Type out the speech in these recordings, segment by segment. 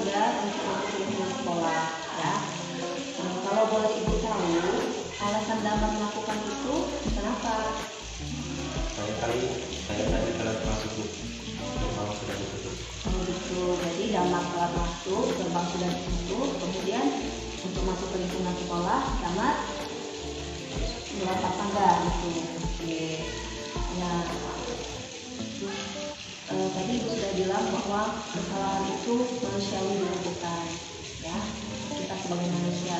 pagar untuk masuk lingkungan sekolah ya. Kalau boleh Ibu tahu alasan Damar melakukan itu kenapa? Saya tadi telat masuk, gerbang sudah ditutup. Oh gitu, jadi Damar telat masuk, gerbang sudah ditutup, kemudian untuk masuk ke lingkungan sekolah Damar melompat pagar gitu. Oke. Ya. Tadi Ibu sudah bilang bahwa kesalahan itu manusiawi dilakukan ya. Kita sebagai manusia,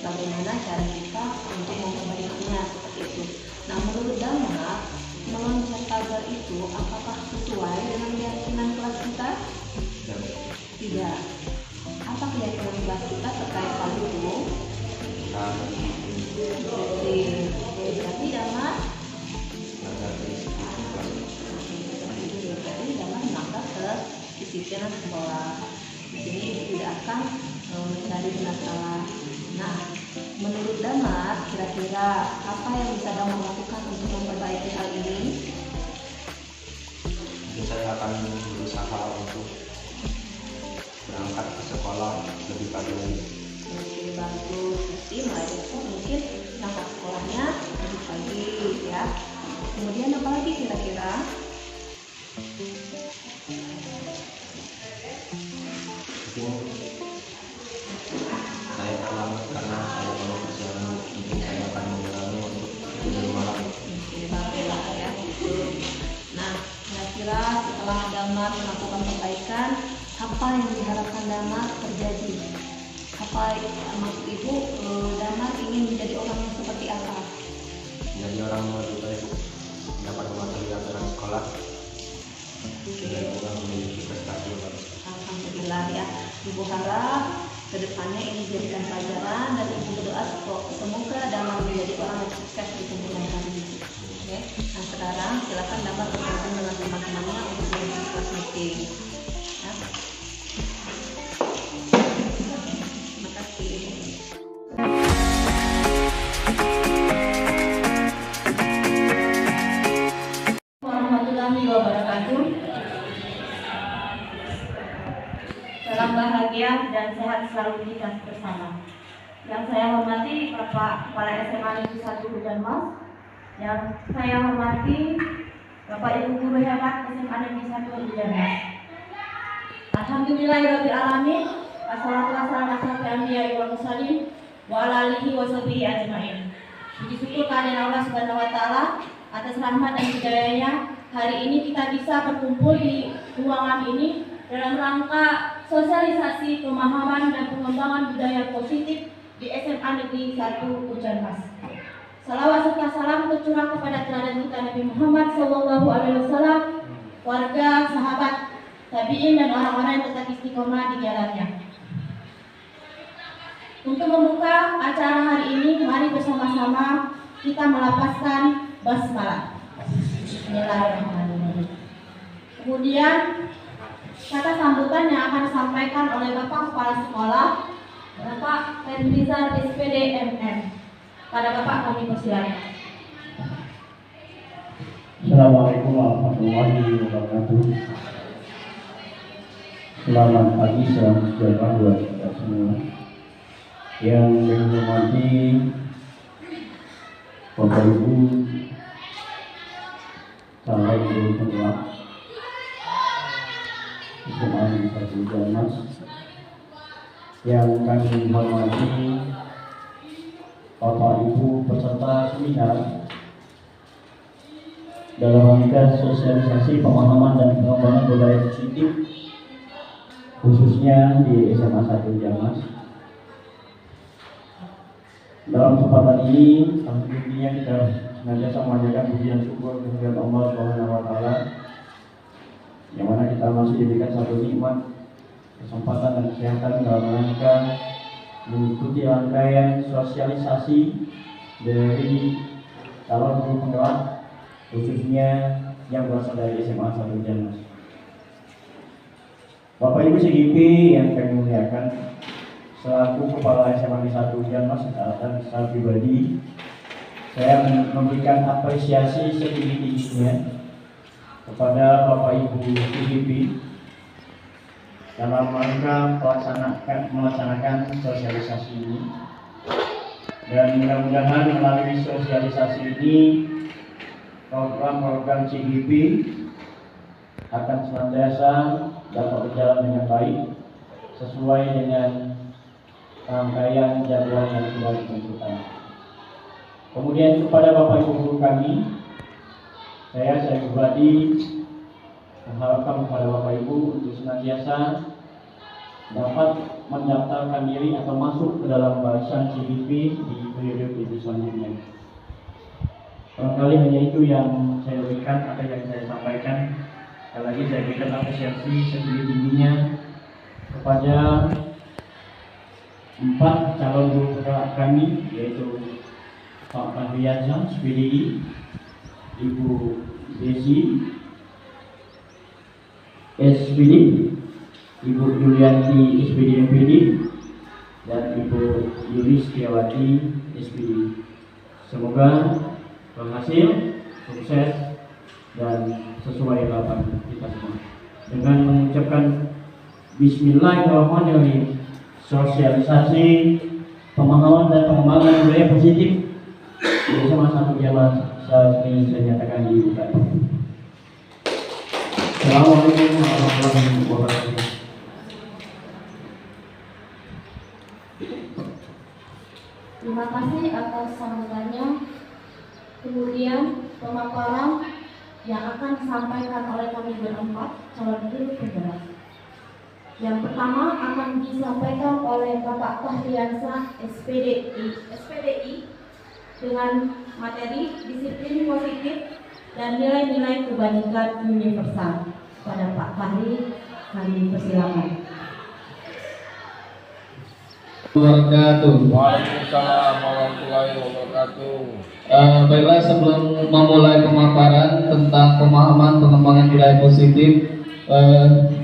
bagaimana cara kita untuk memperbaikinya seperti itu. Nah, menurut Damar, meloncat pagar itu apakah sesuai dengan keyakinan kelas kita? Tidak. Apa keyakinan kelas kita terkait hal itu? Berarti Damar melanggar kedisiplinan sekolah. Di sini tidak akan mencari benar salah. Nah, menurut Damar, kira-kira apa yang bisa Damar lakukan untuk memperbaiki hal ini? Saya akan berusaha untuk berangkat ke sekolah lebih pagi lagi. Oke, bagus. Jadi mulai besok mungkin berangkat sekolahnya lebih pagi ya. Kemudian apa lagi kira-kira? Saya terlambat karena saya baru perjalanan, mungkin saya akan mengurangi untuk tidur malam. Oke, baiklah ya. Nah, kira-kira setelah Damar melakukan perbaikan, apa yang diharapkan Damar terjadi? Apa maksud Ibu, Damar ingin menjadi orang yang seperti apa? Jadi orang yang lebih baik, dapat mematuhi aturan sekolah, dan juga memiliki prestasi yang bagus. Alhamdulillah ya. Ibu harap kedepannya ini dijadikan pelajaran dan Ibu berdoa semoga Damar menjadi orang yang sukses di kemudian hari ini. Oke. Nah, sekarang silakan Damar bergabung dengan teman-temannya untuk mengisi kelas meeting. Ya. Terima kasih. Warahmatullahi wabarakatuh. Salam bahagia dan sehat selalu kita bersama. Yang saya hormati Bapak Kepala SMA Negeri 1 Hujan Mas. Yang saya hormati Bapak Ibu guru hebat SMA Negeri 1 Hujan Mas. Alhamdulillahirabbil alamin. Wassalatu wassalamu ala anbiya'i wal mursalin wa ala alihi wa sahbihi ajmain. Puji syukur kehadiran Allah Subhanahu wa taala atas rahmat dan hidayahnya. Hari ini kita bisa berkumpul di ruangan ini dalam rangka sosialisasi pemahaman dan pengembangan budaya positif di SMA Negeri 1 Hujan Mas. Salawat serta salam tercurah kepada teladan kita Nabi Muhammad SAW, warga, sahabat, tabi'in dan orang-orang yang tetap istiqomah di jalannya. Untuk membuka acara hari ini, mari bersama-sama kita melapaskan basmalah. Bismillahirrahmanirrahim. Kemudian kata sambutan yang akan disampaikan oleh Bapak Kepala Sekolah, Bapak Ferdizal SPD MM. Pada Bapak kami persilakan. Assalamualaikum warahmatullahi wabarakatuh. Selamat pagi, salam sejahtera buat kita semua. Yang saya hormati Bapak Ibu, calon guru penggerak SMA Negeri 1 Hujan Mas. Yang kami hormati Bapak Ibu peserta seminar dalam rangka sosialisasi pemahaman dan pengembangan budaya positif khususnya di SMA 1 Hujan Mas. Dalam kesempatan ini, tentunya kita senantiasa memanjatkan puji dan syukur kehadirat Allah Subhanahu wa taala, yang mana kita masih diberikan satu nikmat, kesempatan dan kesehatan dalam rangka mengikuti rangkaian sosialisasi dari calon guru penggerak khususnya yang berasal dari SMA 1 Hujan Mas. Bapak Ibu CGP yang kami muliakan, selaku Kepala SMA Negeri 1 Hujan Mas dan secara pribadi, saya memberikan apresiasi setinggi-tingginya kepada Bapak Ibu CGP dalam rangka melaksanakan sosialisasi ini. Dan mudah-mudahan melalui sosialisasi ini program-program CGP akan senantiasa dapat berjalan dengan baik sesuai dengan rangkaian jadwal yang sudah ditentukan. Kemudian kepada Bapak Ibu guru kami, saya pribadi mengharapkan kepada Bapak Ibu untuk senantiasa dapat mendaftarkan diri atau masuk ke dalam barisan CGP di periode selanjutnya. Barangkali hanya itu yang saya berikan atau yang saya sampaikan. Sekali lagi saya berikan apresiasi setinggi-tingginya kepada 4 calon guru penggerak kami, yaitu Pak Fahri Azam, SPDI, Ibu Desi, SPD, Ibu Yulianti, SPD MPD, dan Ibu Yuli Setiawati, SPD. Semoga berhasil, sukses, dan sesuai harapan kita semua. Dengan mengucapkan Bismillahirrahmanirrahim, sosialisasi pemahaman dan pengembangan budaya positif bersama satu jamaah saya nyatakan dibuka. Assalamualaikum warahmatullahi wabarakatuh. Terima kasih atas sambutannya. Kemudian pemaparan yang akan disampaikan oleh kami berempat calon guru penggerak. Yang pertama akan disampaikan oleh Bapak Fahriansyah, SPDI, dengan materi disiplin positif dan nilai-nilai kebaikan universal. Pada Pak Fahri, kami persilakan. Waalaikumsalam warahmatullahi wabarakatuh. Baiklah, sebelum memulai pemaparan tentang pemahaman pengembangan nilai positif,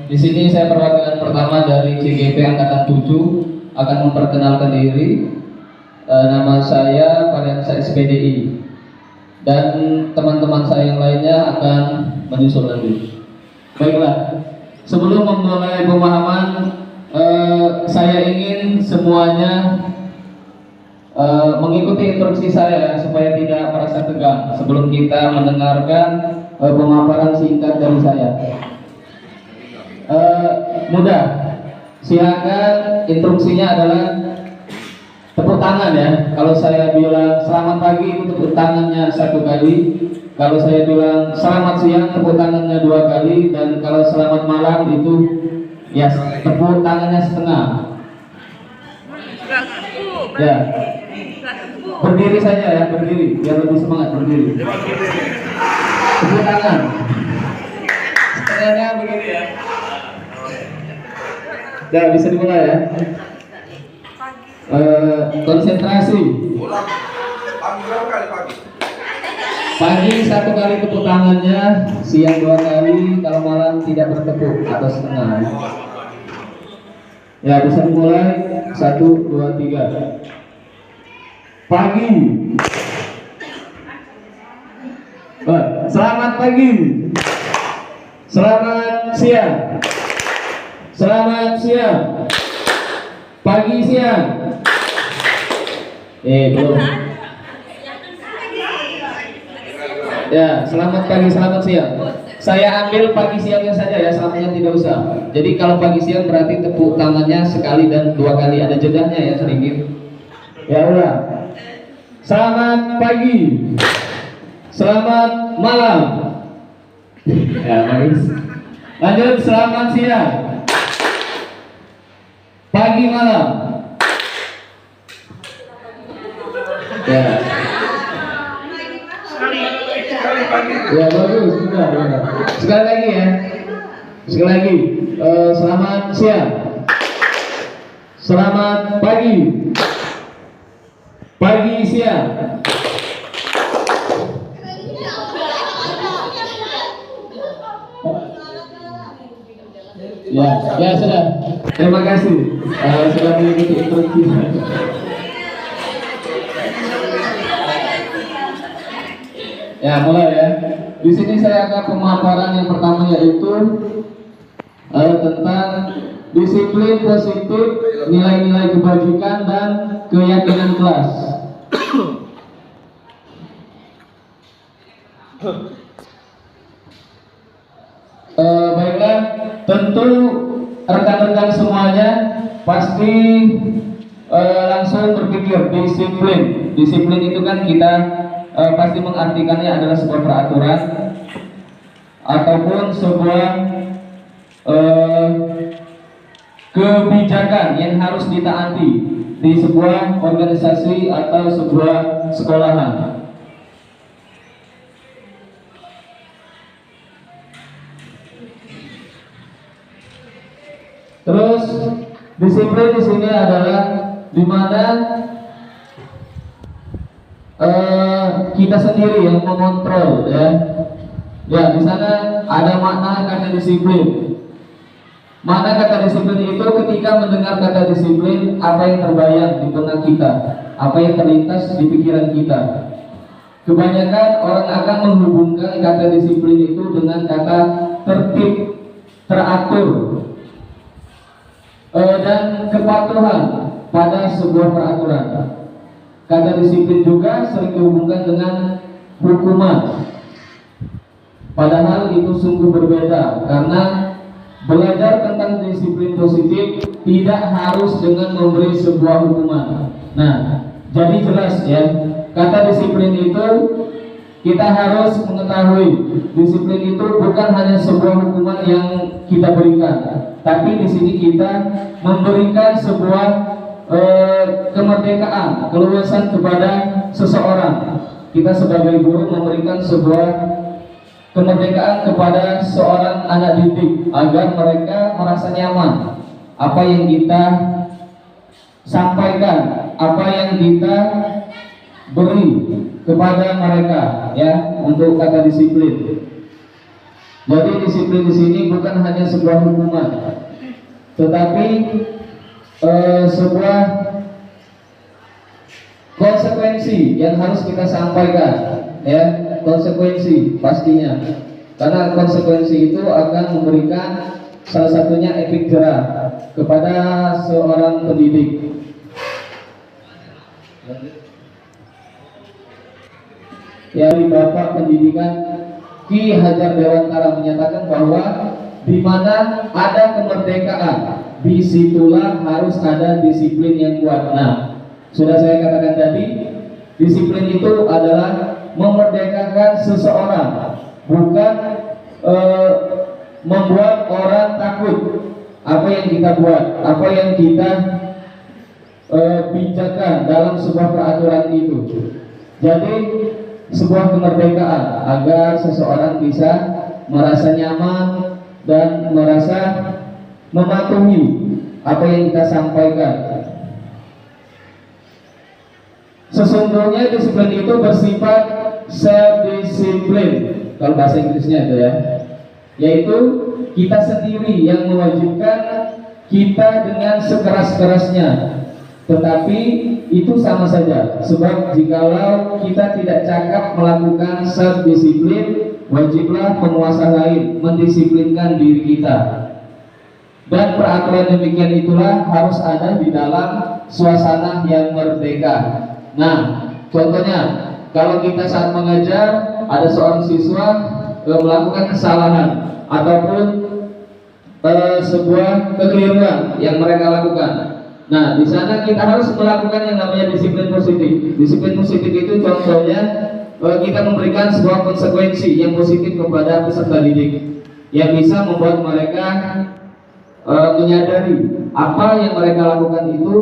di sini saya perwakilan pertama dari CGP Angkatan 7 akan memperkenalkan diri. Nama saya Fahriansyah, SPDI, dan teman-teman saya yang lainnya akan menyusul nanti. Baiklah, sebelum memulai pemahaman, saya ingin semuanya mengikuti instruksi saya supaya tidak merasa tegang sebelum kita mendengarkan pemaparan singkat dari saya. Mudah, silakan. Instruksinya adalah tepuk tangan ya. Kalau saya bilang selamat pagi, itu tepuk tangannya 1 kali. Kalau saya bilang selamat siang, tepuk tangannya 2 kali. Dan kalau selamat malam itu ya tepuk tangannya setengah. Ya, berdiri saja ya, berdiri biar lebih semangat, berdiri. Tepuk tangan. Setengahnya begini ya. Ya, bisa dimulai ya. Konsentrasi. Pagi 1 kali tepuk tangannya, siang 2 kali, kalau malam tidak bertepuk atau setengah. Ya, bisa dimulai. 1, 2, 3. Pagi. Selamat pagi. Selamat siang. Selamat siang. Pagi siang. Belum. Ya, selamat pagi, selamat siang. Saya ambil pagi siangnya saja ya, selamanya tidak usah. Jadi kalau pagi siang berarti tepuk tangannya sekali dan 2 kali, ada jedanya ya sedikit. Ya udah. Selamat pagi. Selamat malam. Ya, bagus. Lanjut, selamat siang. Pagi malam. Ya. Ya bagus, sudah. Sekali lagi ya. Sekali lagi. Selamat siang. Selamat pagi. Pagi siang. Ya sudah. Terima kasih sudah mengikuti instruksi. Ya, mulai ya. Di sini saya akan pemaparan yang pertama, yaitu tentang disiplin positif, nilai-nilai kebajikan dan keyakinan kelas. Baiklah, tentu rekan-rekan semuanya pasti langsung berpikir disiplin. Disiplin itu kan kita pasti mengartikannya adalah sebuah peraturan ataupun sebuah kebijakan yang harus ditaati di sebuah organisasi atau sebuah sekolahan. Terus disiplin di sini adalah di mana kita sendiri yang mengontrol, ya. Ya, di sana ada makna kata disiplin. Makna kata disiplin itu ketika mendengar kata disiplin, apa yang terbayang di benak kita, apa yang terlintas di pikiran kita. Kebanyakan orang akan menghubungkan kata disiplin itu dengan kata tertib, teratur, dan kepatuhan pada sebuah peraturan. Kata disiplin juga sering dihubungkan dengan hukuman. Padahal itu sungguh berbeda, karena belajar tentang disiplin positif tidak harus dengan memberi sebuah hukuman. Nah, jadi jelas ya, kata disiplin itu kita harus mengetahui disiplin itu bukan hanya sebuah hukuman yang kita berikan, tapi di sini kita memberikan sebuah kemerdekaan, keluasan kepada seseorang. Kita sebagai guru memberikan sebuah kemerdekaan kepada seorang anak didik agar mereka merasa nyaman. Apa yang kita sampaikan, apa yang kita beri kepada mereka, ya, untuk kata disiplin. Jadi disiplin di sini bukan hanya sebuah hukuman, tetapi sebuah konsekuensi yang harus kita sampaikan, ya, konsekuensi pastinya, karena konsekuensi itu akan memberikan salah satunya efek jerah kepada seorang pendidik. Ya, Bapak Pendidikan Ki Hajar Dewantara menyatakan bahwa di mana ada kemerdekaan, disitulah harus ada disiplin yang kuat. Nah, sudah saya katakan tadi, disiplin itu adalah memerdekakan seseorang, bukan membuat orang takut apa yang kita buat, apa yang kita bijakan dalam sebuah peraturan itu. Jadi sebuah kemerdekaan agar seseorang bisa merasa nyaman dan merasa mematuhi apa yang kita sampaikan. Sesungguhnya disiplin itu bersifat self-discipline, kalau bahasa Inggrisnya itu ya, yaitu kita sendiri yang mewajibkan kita dengan sekeras-kerasnya. Tetapi itu sama saja, sebab jikalau kita tidak cakap melakukan self-disiplin, wajiblah penguasa lain mendisiplinkan diri kita. Dan peraturan demikian itulah harus ada di dalam suasana yang merdeka. Nah, contohnya, kalau kita saat mengajar ada seorang siswa melakukan kesalahan ataupun sebuah kekeliruan yang mereka lakukan. Nah, di sana kita harus melakukan yang namanya disiplin positif. Disiplin positif itu contohnya kita memberikan sebuah konsekuensi yang positif kepada peserta didik yang bisa membuat mereka menyadari apa yang mereka lakukan itu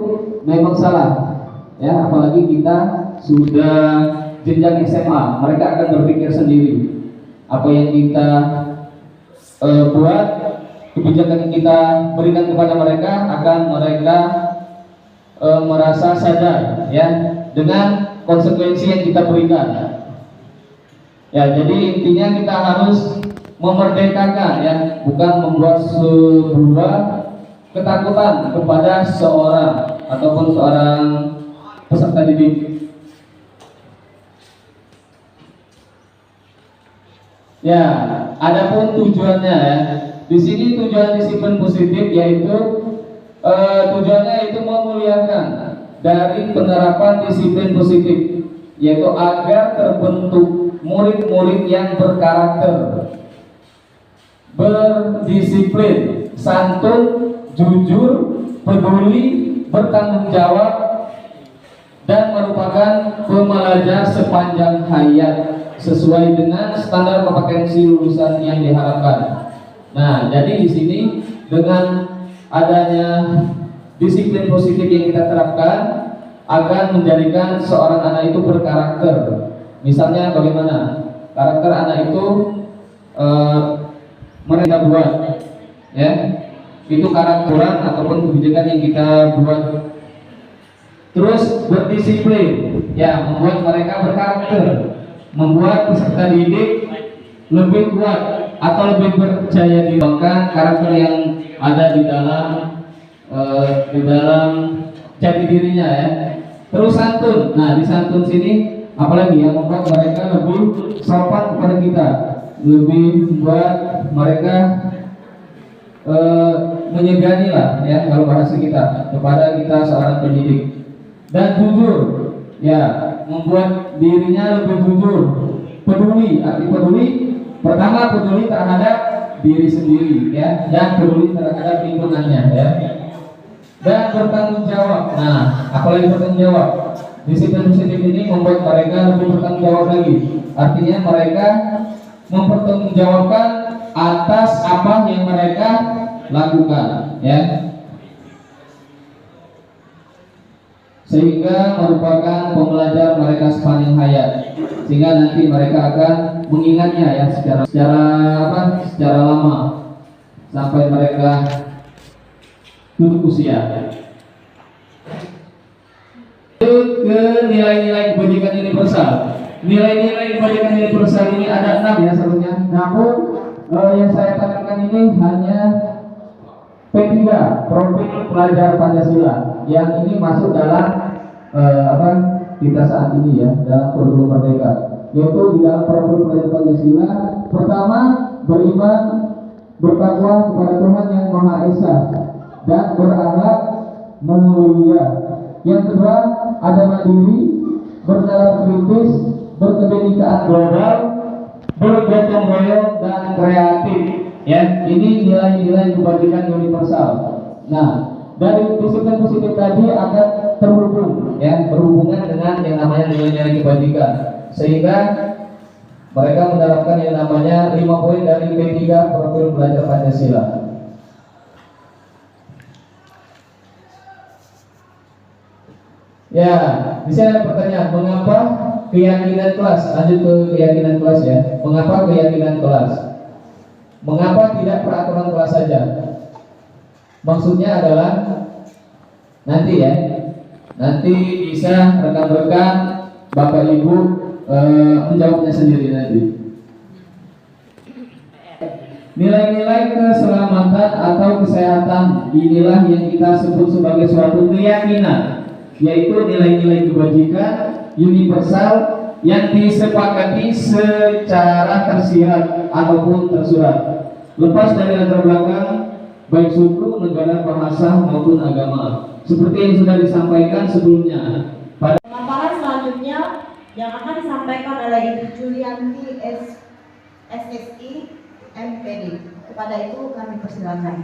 memang salah. Ya, apalagi kita sudah jenjang SMA, mereka akan berpikir sendiri. Apa yang kita buat, kebijakan yang kita berikan kepada mereka akan mereka merasa sadar, ya, dengan konsekuensi yang kita berikan. Ya, jadi intinya kita harus memerdekakan, ya, bukan membuat sebuah ketakutan kepada seorang ataupun seorang peserta didik. Ya, adapun tujuannya, ya, di sini tujuan disiplin positif yaitu tujuannya itu memuliakan dari penerapan disiplin positif, yaitu agar terbentuk murid-murid yang berkarakter, berdisiplin, santun, jujur, peduli, bertanggung jawab, dan merupakan pembelajar sepanjang hayat sesuai dengan standar kompetensi lulusan yang diharapkan. Nah, jadi di sini dengan adanya disiplin positif yang kita terapkan akan menjadikan seorang anak itu berkarakter. Misalnya bagaimana karakter anak itu mereka buat, ya, itu karakteran ataupun kebijakan yang kita buat. Terus berdisiplin, ya, membuat mereka berkarakter, membuat peserta didik lebih kuat atau lebih percaya diri, bahkan karakter yang ada di dalam jati dirinya, ya. Terus santun, nah di santun sini apalagi yang membuat mereka lebih sopan kepada kita, lebih membuat mereka menyegani lah, ya, kalau bahasa kita kepada kita seorang pendidik. Dan jujur, ya, membuat dirinya lebih jujur, peduli. Arti peduli, pertama peduli terhadap diri sendiri, ya, dan peduli terhadap lingkungannya, ya. Dan bertanggung jawab. Nah, apalagi bertanggung jawab. Disiplin positif ini membuat mereka lebih bertanggung jawab lagi. Artinya mereka mempertanggungjawabkan atas apa yang mereka lakukan, ya, sehingga merupakan pembelajar mereka sepanjang hayat, sehingga nanti mereka akan mengingatnya, ya, secara lama sampai mereka tutup usia. Ke nilai-nilai kebajikan universal. Nilai-nilai kebajikan universal ini ada 6, ya, seharusnya. Namun yang saya katakan ini hanya P3, profil pelajar Pancasila, yang ini masuk dalam kita saat ini, ya, dalam kurikulum Merdeka, yaitu di dalam profil pelajar Pancasila. Pertama, beriman, bertakwa kepada Tuhan yang Maha Esa dan berakhlak mulia. Yang kedua, ada mandiri, bernalar kritis, berkebinekaan global, bergotong royong, dan kreatif. Ya, ini nilai-nilai kebajikan universal. Nah, dari disiplin positif tadi akan terhubung, ya, berhubungan dengan yang namanya nilai-nilai kebajikan, sehingga mereka menerapkan yang namanya 5 poin dari P3 profil pelajar Pancasila. Ya, di sini ada pertanyaan, mengapa keyakinan kelas? Lanjut ke keyakinan kelas, ya. Mengapa keyakinan kelas? Mengapa tidak peraturan kelas saja? Maksudnya adalah nanti, ya, nanti bisa rekan-rekan Bapak Ibu menjawabnya sendiri nanti. Nilai-nilai keselamatan atau kesehatan inilah yang kita sebut sebagai suatu keyakinan, yaitu nilai-nilai kebajikan universal yang disepakati secara tersirat ataupun tersurat, lepas dari latar belakang baik suku, negara, bahasa maupun agama, seperti yang sudah disampaikan sebelumnya. Pada pemaparan selanjutnya yang akan disampaikan oleh Ibu Julianti SSI MPD. Kepada itu kami persilakan.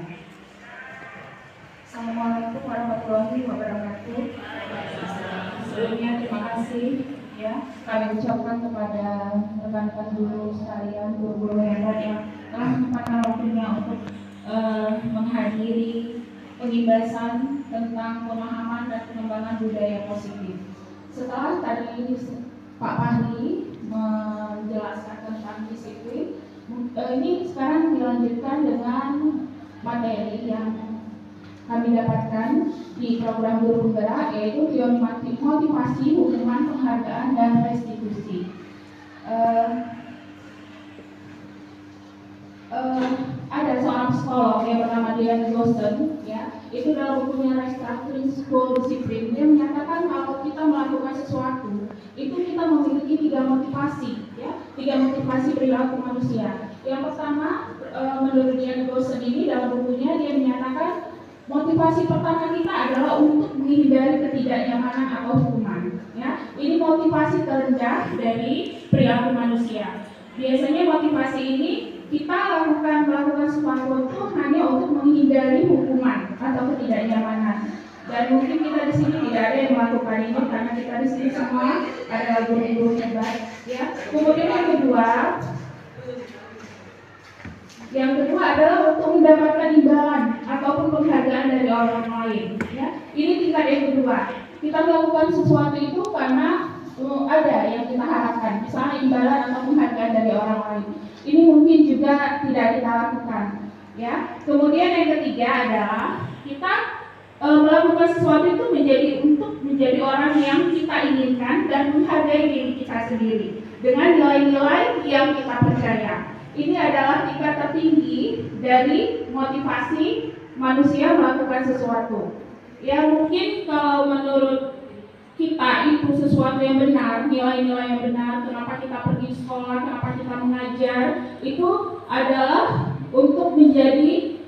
Assalamualaikum warahmatullahi wabarakatuh. Sebelumnya terima kasih, ya, kami ucapkan kepada rekan-rekan guru sekalian, guru-guru hebat yang telah menyempatkan waktunya untuk menghadiri pengibasan tentang pemahaman dan pengembangan budaya positif. Setelah tadi Pak Pahdi menjelaskan tentang disiplin, ini sekarang dilanjutkan dengan materi yang kami dapatkan di program Guru Penggerak, yaitu teori motivasi, hukuman, penghargaan, dan restitusi. Ada seorang psikolog yang bernama Dian Gosen, ya, itu dalam bukunya Restructuring School Discipline, dia menyatakan kalau kita melakukan sesuatu itu kita memiliki 3 motivasi, ya, 3 motivasi perilaku manusia. Yang pertama, menurut Dian Gosen ini dalam bukunya dia menyatakan Motivasi pertama kita adalah untuk menghindari ketidaknyamanan atau hukuman. Ya, ini motivasi terendah dari perilaku manusia. Biasanya motivasi ini kita melakukan sesuatu itu hanya untuk menghindari hukuman atau ketidaknyamanan. Dan mungkin kita di sini tidak ada yang melakukan ini karena kita di sini semua adalah guru-guru hebat. Ya. Kemudian yang kedua adalah untuk mendapatkan imbalan ataupun penghargaan dari orang lain. Ya. Ini tingkat yang kedua. Kita melakukan sesuatu itu karena ada yang kita harapkan, misalnya imbalan atau penghargaan dari orang lain. Ini mungkin juga tidak kita lakukan. Ya. Kemudian yang ketiga adalah kita melakukan sesuatu itu untuk menjadi orang yang kita inginkan dan menghargai diri kita sendiri dengan nilai-nilai yang kita percaya. Ini adalah tingkat tertinggi dari motivasi manusia melakukan sesuatu. Ya mungkin kalau menurut kita itu sesuatu yang benar, nilai-nilai yang benar, kenapa kita pergi sekolah, kenapa kita mengajar, itu adalah untuk menjadi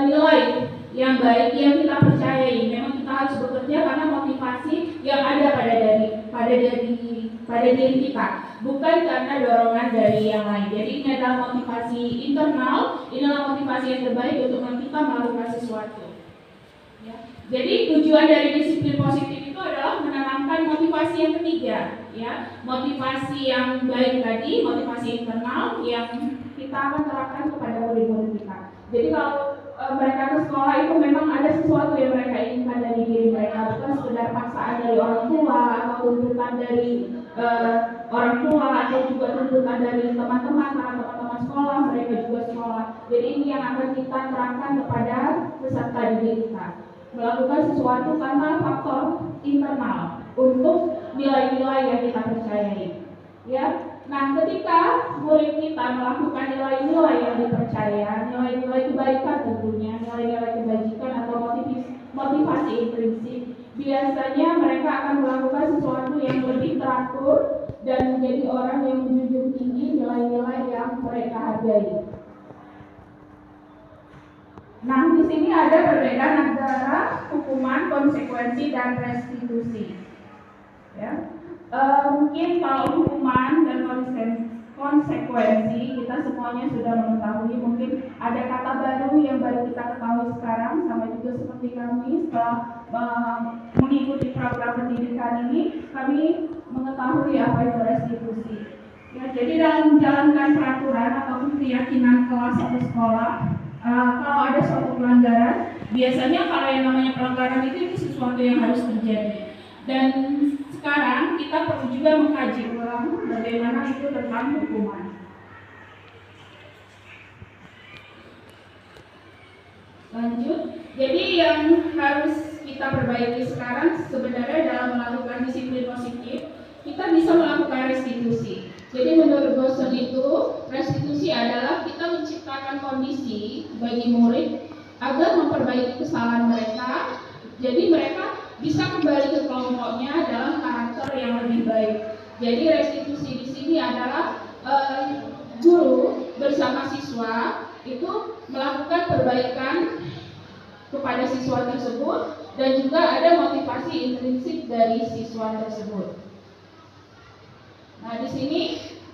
nilai yang baik yang kita percayai. Memang kita harus bekerja karena motivasi yang ada pada diri kita, bukan karena dorongan dari yang lain. Jadi ini adalah motivasi internal, inilah motivasi yang terbaik untuk kita melakukan sesuatu. Ya. Jadi tujuan dari disiplin positif itu adalah menanamkan motivasi yang ketiga, ya, motivasi yang baik tadi, motivasi internal yang kita akan terapkan kepada murid-murid kita. Jadi kalau mereka ke sekolah itu memang ada sesuatu yang mereka inginkan dari diri mereka, bukan sekedar paksaan dari orang tua atau tuntutan dari orang tua atau juga tuntutan dari teman-teman karena teman-teman sekolah, mereka juga sekolah. Jadi ini yang akan kita terapkan kepada peserta didik kita, melakukan sesuatu karena faktor internal untuk nilai-nilai yang kita percayai. Ya. Nah, ketika murid kita melakukan nilai-nilai yang dipercaya, nilai-nilai kebaikan tentunya, nilai-nilai kebajikan atau motivasi intrinsik, biasanya mereka akan melakukan sesuatu yang lebih teratur dan menjadi orang yang menjunjung tinggi nilai-nilai yang mereka hargai. Nah, di sini ada perbedaan antara hukuman, konsekuensi, dan restitusi. Ya. Mungkin kalau hukuman dan konsekuensi kita semuanya sudah mengetahui. Mungkin ada kata baru yang baru kita ketahui sekarang, sama juga seperti kami setelah mengikuti program pendidikan ini, kami mengetahui apa itu restitusi. Ya, jadi dalam menjalankan peraturan ataupun keyakinan kelas atau sekolah, kalau ada suatu pelanggaran, biasanya kalau yang namanya pelanggaran itu sesuatu yang harus terjadi. Dan sekarang kita perlu juga mengkaji ulang bagaimana itu tentang hukuman. Lanjut, jadi yang harus kita perbaiki sekarang sebenarnya dalam melakukan disiplin positif, kita bisa melakukan restitusi. Jadi menurut Boson itu, restitusi adalah kita menciptakan kondisi bagi murid agar memperbaiki kesalahan mereka. Jadi mereka bisa kembali ke kelompoknya dalam karakter yang lebih baik. Jadi restitusi di sini adalah guru bersama siswa itu melakukan perbaikan kepada siswa tersebut dan juga ada motivasi intrinsik dari siswa tersebut. Nah, di sini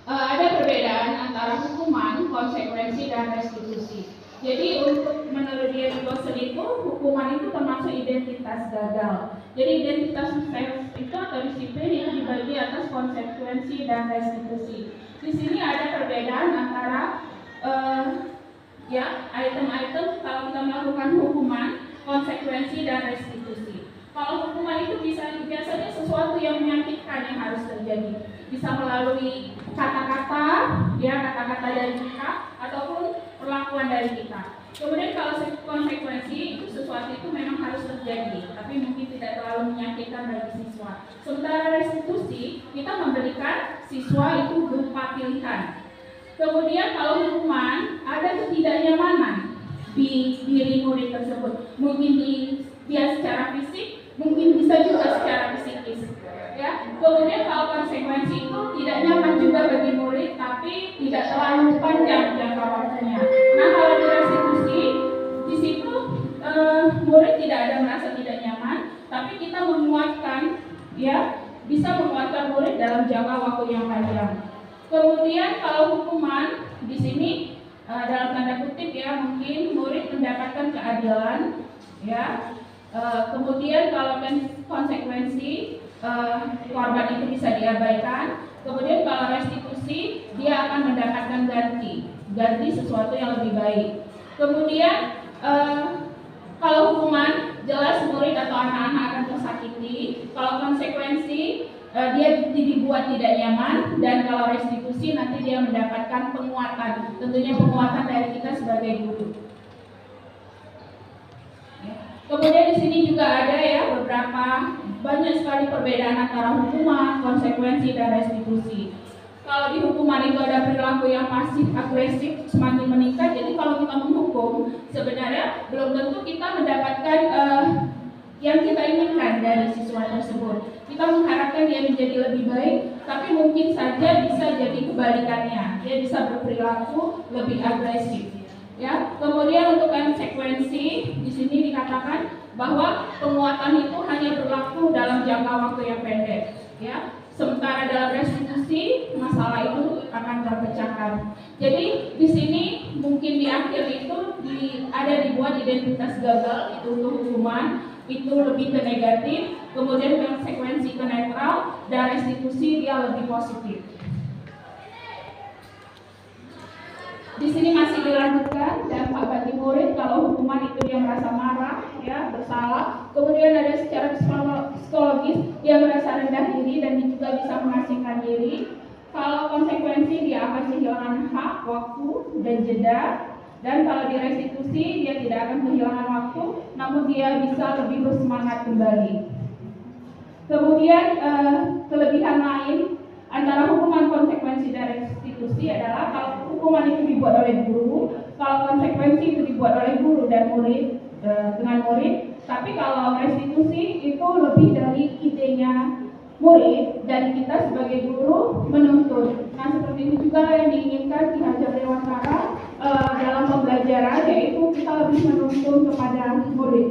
ada perbedaan antara hukuman, konsekuensi, dan restitusi. Jadi untuk menurut dia Boson itu, hukuman itu termasuk identitas gagal. Jadi identitas itu atau disiplin itu dibagi atas konsekuensi dan restitusi. Di sini ada perbedaan antara item-item kalau kita melakukan hukuman, konsekuensi, dan restitusi. Kalau hukuman itu biasanya sesuatu yang menyakitkan yang harus terjadi. Bisa melalui kata-kata, kata-kata dari kita ataupun perlakuan dari kita. Kemudian kalau konsekuensi itu sesuatu itu memang harus terjadi, tapi mungkin tidak terlalu menyakitkan bagi siswa. Sementara restitusi kita memberikan siswa itu berupa pilihan. Kemudian kalau hukuman ada ketidaknyamanan di diri murid tersebut, mungkin dia secara fisik, mungkin bisa juga secara psikis. Ya. Kemudian kalau konsekuensi itu tidak nyaman juga bagi murid, tapi tidak terlalu panjang jangka waktunya. Nah, kalau di restitusi, di situ murid ya, bisa menguatkan murid dalam jangka waktu yang panjang. Kemudian kalau hukuman di sini dalam tanda kutip ya, mungkin murid mendapatkan keadilan ya. Kemudian kalau konsekuensi korban itu bisa diabaikan. Kemudian kalau restitusi dia akan mendapatkan ganti sesuatu yang lebih baik. Kemudian kalau hukuman jelas murid atau anak-anak akan tersakiti. Kalau konsekuensi dia dibuat tidak nyaman, dan kalau restitusi nanti dia mendapatkan penguatan, tentunya penguatan dari kita sebagai guru. Kemudian di sini juga ada ya beberapa banyak sekali perbedaan antara hukuman, konsekuensi, dan restitusi. Kalau di hukuman itu ada perilaku yang pasif agresif semakin meningkat. Jadi kalau kita menghukum sebenarnya belum tentu kita mendapatkan yang kita inginkan dari siswa tersebut. Kita mengharapkan dia menjadi lebih baik, tapi mungkin saja bisa jadi kebalikannya. Dia bisa berperilaku lebih agresif. Ya, kemudian untuk konsekuensi di sini dikatakan bahwa penguatan itu hanya berlaku dalam jangka waktu yang pendek. Ya, sementara dalam restitusi masalah itu akan terpecahkan. Jadi di sini mungkin di akhir itu ada dibuat identitas gagal itu untuk hukuman itu lebih ke negatif, kemudian konsekuensi ke netral, dan restitusi dia lebih positif. Di sini masih dilanjutkan dampak bagi murid kalau hukuman itu dia merasa marah, ya bersalah. Kemudian ada secara psikologis dia merasa rendah diri dan juga bisa mengasingkan diri. Kalau konsekuensi dia akan kehilangan hak, waktu, dan jeda. Dan kalau di restitusi dia tidak akan kehilangan waktu, namun dia bisa lebih bersemangat kembali. Kemudian kelebihan lain antara hukuman, konsekuensi, dan restitusi adalah kalau hukuman itu dibuat oleh guru, kalau konsekuensi itu dibuat oleh guru dan murid dengan murid, tapi kalau restitusi itu lebih dari idenya murid dan kita sebagai guru menuntut. Nah, seperti itu juga yang diinginkan di Hajar Dewantara dalam pembelajaran, yaitu kita lebih menuntun kepada murid.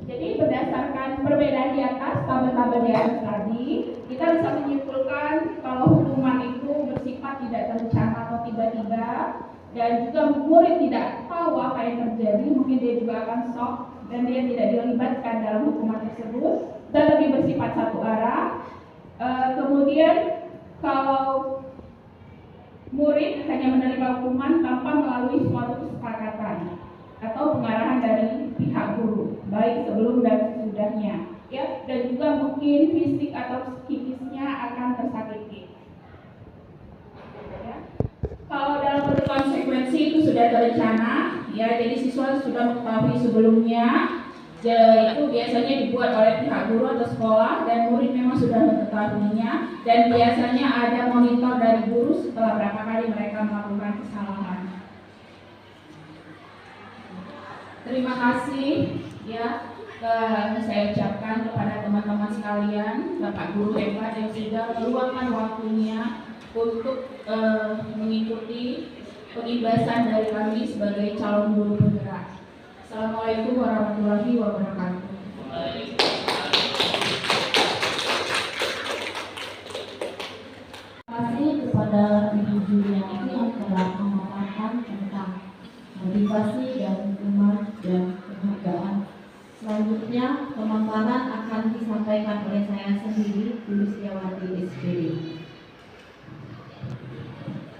Jadi berdasarkan perbedaan di atas, tabel-tabel di atas tadi, kita bisa menyimpulkan kalau hukuman itu bersifat tidak terencana atau tiba-tiba, dan juga murid tidak tahu apa yang terjadi, mungkin dia juga akan shock dan dia tidak dilibatkan dalam hukuman tersebut, dan lebih bersifat satu arah. Kemudian kalau murid hanya menerima hukuman tanpa melalui suatu kesepakatan atau pengarahan dari pihak guru, baik sebelum dan sesudahnya, ya, dan juga mungkin fisik atau psikisnya akan tersakiti. Ya. Kalau dalam bentuk konsekuensi itu sudah terencana, ya, jadi siswa sudah mengetahui sebelumnya, itu biasanya dibuat oleh pihak guru atau sekolah, dan murid memang sudah mengetahuinya, dan biasanya ada monitor dari guru setelah berapa kali mereka melakukan kesalahan. Terima kasih ya saya ucapkan kepada teman-teman sekalian, Bapak Guru hebat yang sudah meluangkan waktunya untuk mengikuti pengibasan dari kami sebagai calon guru penggerak. Assalamualaikum warahmatullahi wabarakatuh. Terima kasih kepada Ibu Juliani yang telah memaparkan tentang motivasi dan hukuman dan penghargaan. Selanjutnya pemaparan akan disampaikan oleh saya sendiri, Yulistiawati SPD.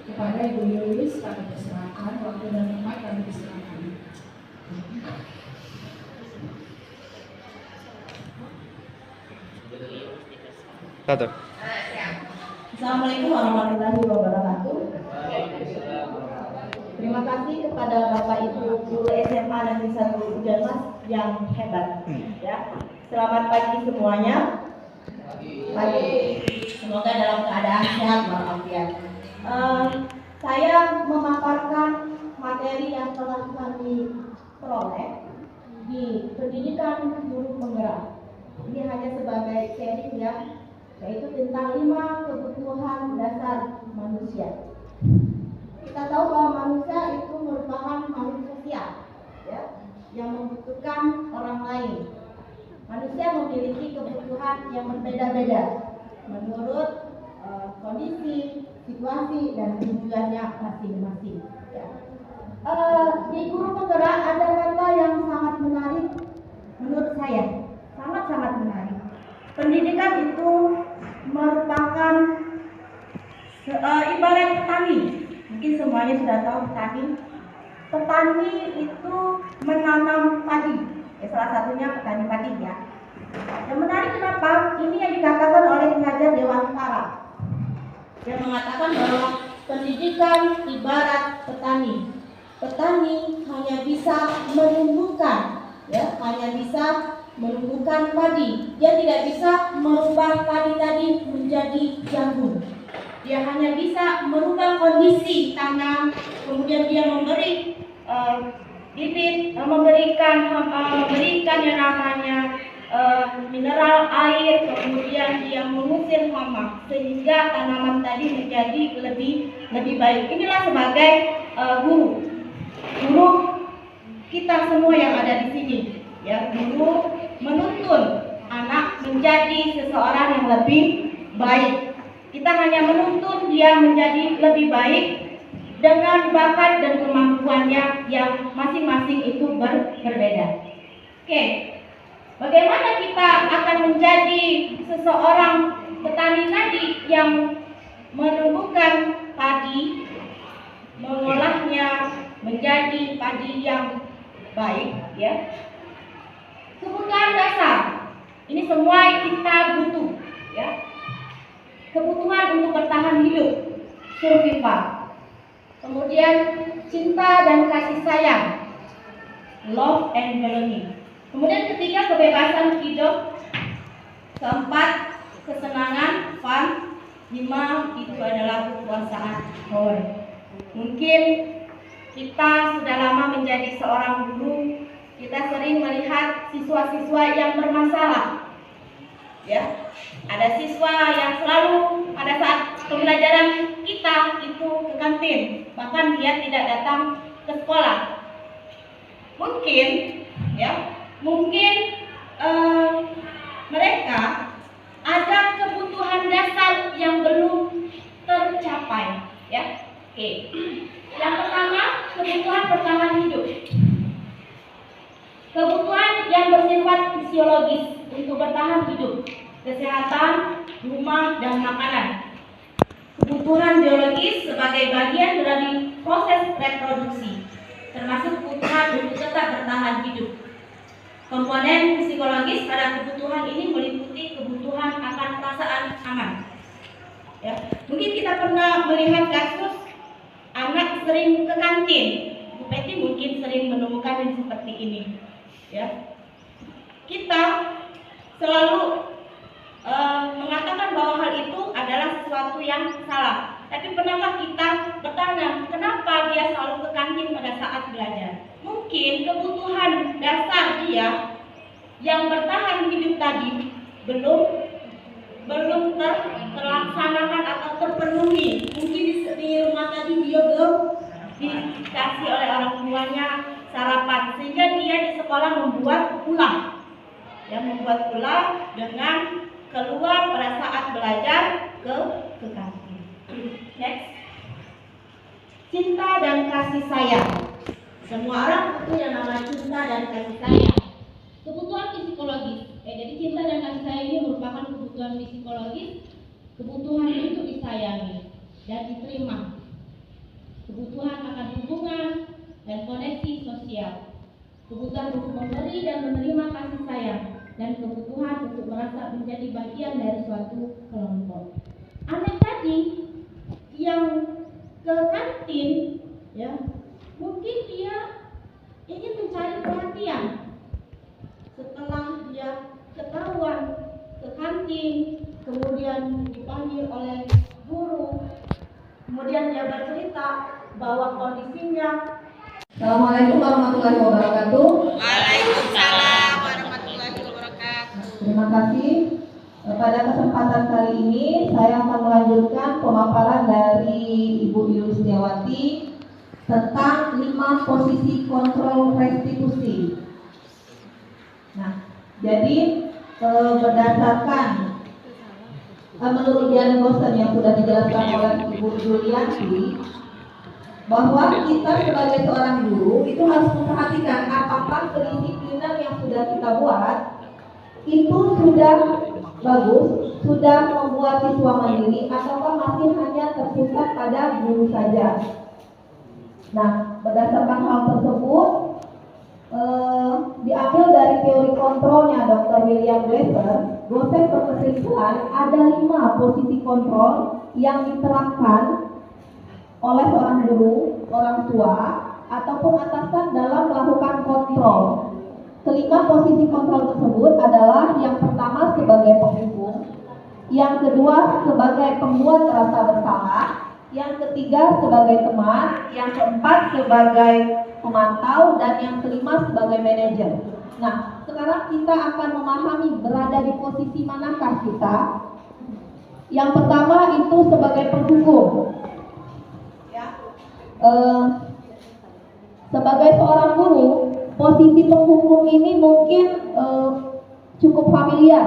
Kepada Ibu Yulis kami persilakan, waktu dan tempat kami persilakan. Assalamualaikum warahmatullahi wabarakatuh. Terima kasih kepada Bapak Ibu guru SMA Negeri 1 Ujanmas yang hebat. Ya, selamat pagi semuanya. Pagi. Semoga dalam keadaan sehat walafiat. Saya memaparkan materi yang telah kami peroleh di pendidikan guru penggerak. Ini hanya sebagai sharing ya, yaitu tentang 5 kebutuhan dasar manusia. Kita tahu bahwa manusia itu merupakan makhluk sosial, ya, yang membutuhkan orang lain. Manusia memiliki kebutuhan yang berbeda-beda menurut kondisi, situasi, dan tujuannya masing-masing. Ya. Di Guru Penggerak ada kata yang sangat menarik menurut saya, sangat-sangat menarik. Pendidikan itu merupakan ibarat petani. Mungkin semuanya sudah tahu petani. Petani itu menanam padi. Salah satunya petani padi ya. Yang menarik kenapa? Ini yang dikatakan oleh pengajar Dewantara. Dia mengatakan bahwa pendidikan ibarat petani. Petani hanya bisa menumbuhkan, ya, hanya bisa menumbuhkan padi. Dia tidak bisa merubah padi tadi menjadi jagung. Dia hanya bisa merubah kondisi tanah, kemudian dia memberi bibit, memberikan yang namanya mineral air, kemudian dia mengusir hama sehingga tanaman tadi menjadi lebih baik. Inilah sebagai guru kita semua yang ada di sini, ya. Guru menuntun anak menjadi seseorang yang lebih baik. Kita hanya menuntun dia menjadi lebih baik dengan bakat dan kemampuannya yang masing-masing itu berbeda. Oke. Bagaimana kita akan menjadi seseorang petani tadi yang menumbuhkan padi, mengolahnya menjadi padi yang baik, ya. Kebutuhan dasar. Ini semua kita butuh, ya. Kebutuhan untuk bertahan hidup, survival. Kemudian cinta dan kasih sayang, love and belonging. Kemudian ketiga, kebebasan hidup. Keempat, kesenangan, fun. 5, itu adalah kekuasaan, power. Mungkin kita sudah lama menjadi seorang guru, kita sering melihat siswa-siswa yang bermasalah. Ya, ada siswa yang selalu pada saat pembelajaran kita itu ke kantin, bahkan dia tidak datang ke sekolah. Mungkin, ya, mereka ada kebutuhan dasar yang belum tercapai, ya. Oke. Yang pertama, kebutuhan bertahan hidup. Kebutuhan yang bersifat fisiologis untuk bertahan hidup, kesehatan, rumah, dan makanan. Kebutuhan biologis sebagai bagian dari proses reproduksi, termasuk kebutuhan untuk tetap bertahan hidup. Komponen psikologis pada kebutuhan ini meliputi kebutuhan akan perasaan aman. Ya, mungkin kita pernah melihat kasus anak sering ke kantin. Bu Peti mungkin sering menemukan yang seperti ini. Ya, kita selalu mengatakan bahwa hal itu adalah sesuatu yang salah. Tapi pernahkah kita bertanya, kenapa dia selalu ke kantin pada saat belajar? Mungkin kebutuhan dasar dia yang bertahan hidup tadi belum terlaksanakan atau terpenuhi. Mungkin di rumah tadi dia belum dikasih oleh orang tuanya sarapan, sehingga dia di sekolah membuat ulah, dengan keluar pada saat belajar ke kantin. Next, cinta dan kasih sayang. Semua orang butuh yang namanya cinta dan kasih sayang. Kebutuhan psikologis. Jadi cinta dan kasih sayang ini merupakan kebutuhan psikologis, kebutuhan untuk disayangi dan diterima, kebutuhan akan hubungan dan koneksi sosial, kebutuhan untuk memberi dan menerima kasih sayang, dan kebutuhan untuk merasa menjadi bagian dari suatu kelompok. Anak tadi yang ke kantin, ya, mungkin dia ingin mencari perhatian. Setelah dia ketahuan ke kantin, kemudian dipanggil oleh guru, kemudian dia bercerita bahwa kondisinya. Assalamualaikum warahmatullahi wabarakatuh. Waalaikumsalam warahmatullahi wabarakatuh. Terima kasih. Pada kesempatan kali ini saya akan melanjutkan pemaparan dari Ibu Yulistiawati tentang 5 posisi kontrol restitusi. Nah, Jadi berdasarkan menurut Diana Gosen yang sudah dijelaskan oleh Ibu Julianti, bahwa kita sebagai seorang guru itu harus memperhatikan apakah kedisiplinan yang sudah kita buat itu sudah bagus, sudah membuat siswa mandiri, ataukah masih hanya terpusat pada guru saja. Nah, berdasarkan hal tersebut diambil dari teori kontrolnya Dr. William Glasser. Dosen berkesimpulan ada 5 posisi kontrol yang diterapkan oleh seorang guru, orang tua, ataupun atasan dalam melakukan kontrol. Kelima posisi kontrol tersebut adalah yang pertama sebagai penghukum, yang kedua sebagai pembuat rasa bersalah, yang ketiga sebagai teman, yang keempat sebagai pemantau, dan yang kelima sebagai manajer. Nah, sekarang kita akan memahami berada di posisi manakah kita. Yang pertama itu sebagai penghukum. Sebagai seorang guru, posisi penghukum ini mungkin cukup familiar,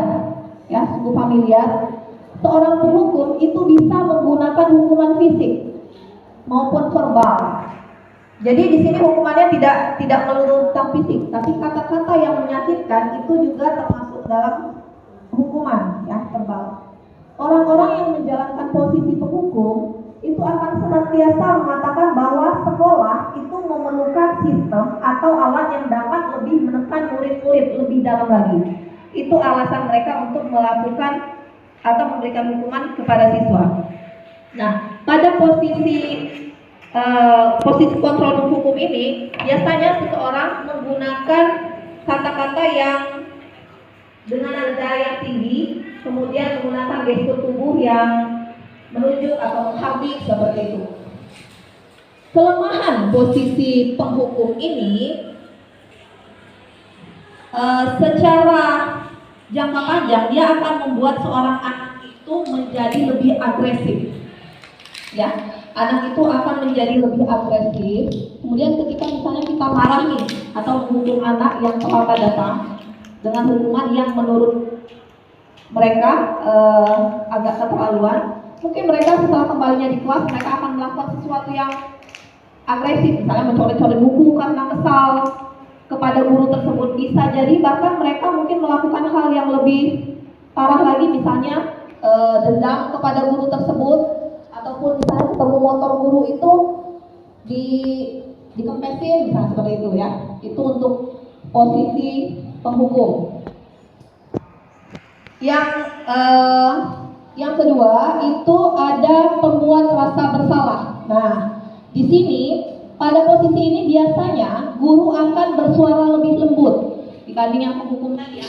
ya, cukup familiar. Seorang penghukum itu bisa menggunakan hukuman fisik maupun verbal. Jadi di sini hukumannya tidak melulu tentang fisik, tapi kata-kata yang menyakitkan itu juga termasuk dalam hukuman, ya, verbal. Orang-orang yang menjalankan posisi penghukum itu akan senantiasa mengatakan bahwa sekolah itu memerlukan sistem atau alat yang dapat lebih menekan murid-murid lebih dalam lagi. Itu alasan mereka untuk melakukan atau memberikan hukuman kepada siswa. Nah, pada posisi kontrol menghukum ini, biasanya seseorang menggunakan kata-kata yang dengan nada yang tinggi, kemudian menggunakan gestur tubuh yang menunjuk atau menghabis seperti itu. Kelemahan posisi penghukum ini secara jangka panjang dia akan membuat seorang anak itu menjadi lebih agresif. Ya, anak itu akan menjadi lebih agresif. Kemudian ketika misalnya kita marahi atau menghukum anak yang terlambat datang dengan hukuman yang menurut mereka agak keterlaluan, mungkin mereka setelah kembalinya di kelas mereka akan melakukan sesuatu yang agresif, misalnya mencoret-coret buku karena kesal kepada guru tersebut. Bisa jadi bahkan mereka mungkin melakukan hal yang lebih parah lagi, misalnya dendam kepada guru tersebut, ataupun misalnya ketemu motor guru itu dikempesin, misalnya seperti itu, ya. Itu untuk posisi penghukum. Yang kedua itu ada pembuat rasa bersalah. Nah, di sini pada posisi ini biasanya guru akan bersuara lebih lembut dibanding yang penghukum tadi.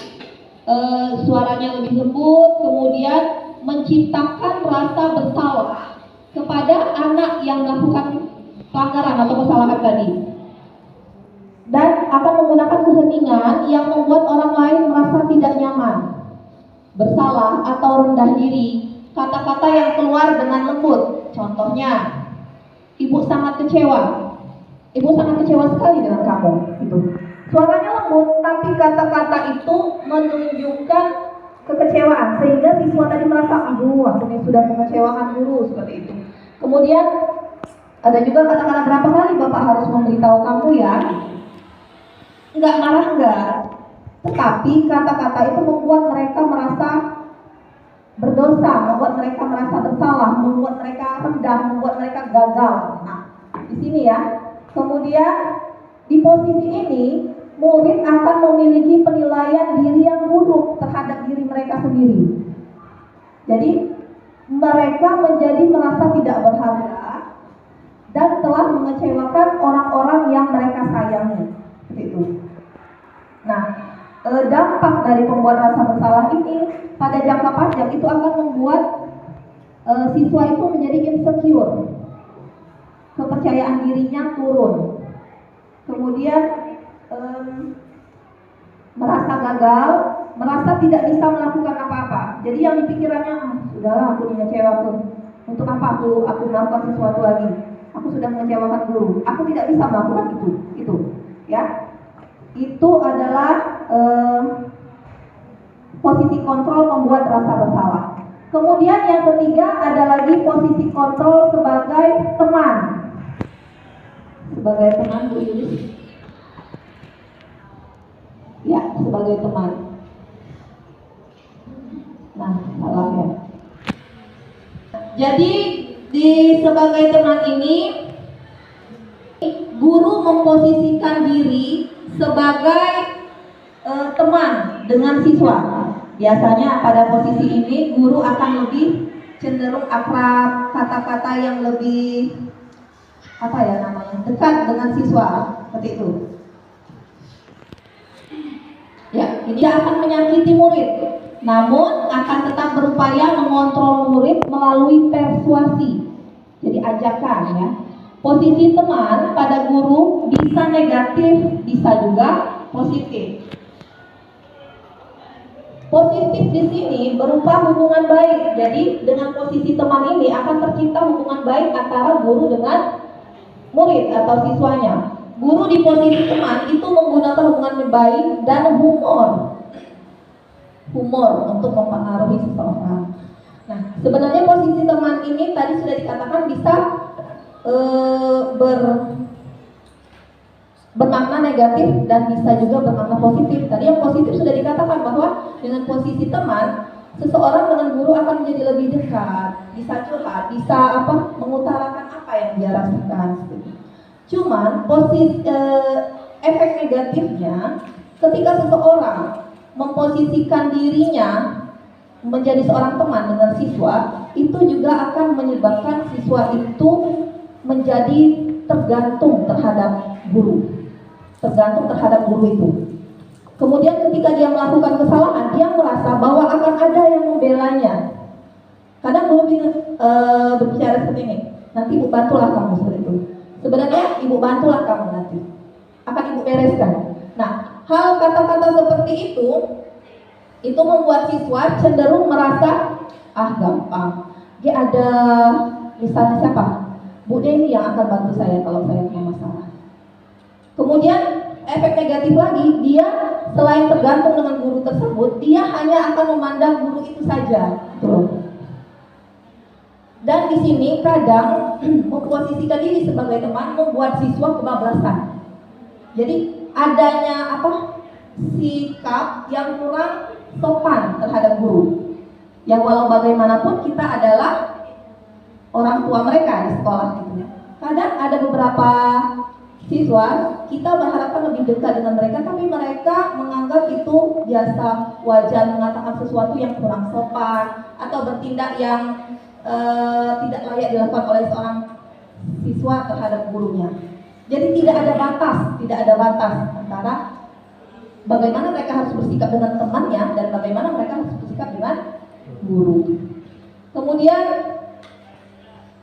Suaranya lebih lembut, kemudian menciptakan rasa bersalah kepada anak yang melakukan pelanggaran atau kesalahan tadi, dan akan menggunakan keheningan yang membuat orang lain merasa tidak nyaman, bersalah atau rendah diri. Kata-kata yang keluar dengan lembut, contohnya, ibu sangat kecewa, ibu sangat kecewa sekali dengan kamu, gitu. Suaranya lembut, tapi kata-kata itu menunjukkan kekecewaan, sehingga siswa tadi merasa, aduh, aku ini sudah mengecewakan guru, seperti itu. Kemudian ada juga kata-kata, berapa kali bapak harus memberitahu kamu, ya? Enggak marah, enggak, tetapi kata-kata itu membuat mereka merasa berdosa, membuat mereka merasa bersalah, membuat mereka rendah, membuat mereka gagal. Nah, di sini, ya. Kemudian di posisi ini murid akan memiliki penilaian diri yang buruk terhadap diri mereka sendiri. Jadi mereka menjadi merasa tidak berharga dan telah mengecewakan orang-orang yang mereka sayangi. Seperti itu. Nah, dampak dari pembuat rasa bersalah ini pada jangka panjang itu akan membuat siswa itu menjadi insecure, kepercayaan dirinya turun, kemudian merasa gagal, merasa tidak bisa melakukan apa-apa. Jadi yang dipikirannya, sudahlah, aku mengecewakan, untuk apa aku melakukan sesuatu lagi? Aku sudah mengecewakan guru, aku tidak bisa melakukan itu, ya. Itu adalah posisi kontrol membuat rasa bersalah. Kemudian yang ketiga ada lagi posisi kontrol sebagai teman. Sebagai teman, Bu Yulis. Ya, sebagai teman. Nah, salah ya. Jadi di sebagai teman ini guru memposisikan diri sebagai teman dengan siswa. Biasanya pada posisi ini guru akan lebih cenderung akrab, kata-kata yang lebih dekat dengan siswa, seperti itu. Ya, ini akan menyakiti murid, namun akan tetap berupaya mengontrol murid melalui persuasi. Jadi ajakan ya. Posisi teman pada guru bisa negatif, bisa juga positif. Positif di sini berupa hubungan baik. Jadi dengan posisi teman ini akan tercipta hubungan baik antara guru dengan murid atau siswanya. Guru di posisi teman itu menggunakan hubungan baik dan humor untuk mempengaruhi seseorang. Nah, sebenarnya posisi teman ini tadi sudah dikatakan bisa bermakna negatif dan bisa juga bermakna positif. Tadi yang positif sudah dikatakan bahwa dengan posisi teman, seseorang dengan guru akan menjadi lebih dekat, bisa curhat, bisa mengutarakan apa yang dia rasakan. Cuman efek negatifnya ketika seseorang memposisikan dirinya menjadi seorang teman dengan siswa, itu juga akan menyebabkan siswa itu menjadi tergantung terhadap guru itu. Kemudian ketika dia melakukan kesalahan, dia merasa bahwa akan ada yang membelanya. Kadang guru berbicara seperti ini, nanti ibu bantulah kamu seperti itu. Sebenarnya ibu bantulah kamu nanti, akan ibu bereskan. Nah, hal kata-kata seperti itu membuat siswa cenderung merasa gampang. Dia ada misalnya siapa? Bu Deni yang akan bantu saya kalau saya punya masalah. Kemudian efek negatif lagi, dia selain tergantung dengan guru tersebut, dia hanya akan memandang guru itu saja. Tuh. Dan di sini kadang memposisikan diri sebagai teman membuat siswa kebablasan. Jadi adanya sikap yang kurang sopan terhadap guru. Yang walau bagaimanapun kita adalah orang tua mereka di sekolah gitu ya. Kadang ada beberapa siswa kita berharapkan lebih dekat dengan mereka, tapi mereka menganggap itu biasa, wajar mengatakan sesuatu yang kurang sopan atau bertindak yang tidak layak dilakukan oleh seorang siswa terhadap gurunya. Jadi tidak ada batas antara bagaimana mereka harus bersikap dengan temannya dan bagaimana mereka harus bersikap dengan guru. Kemudian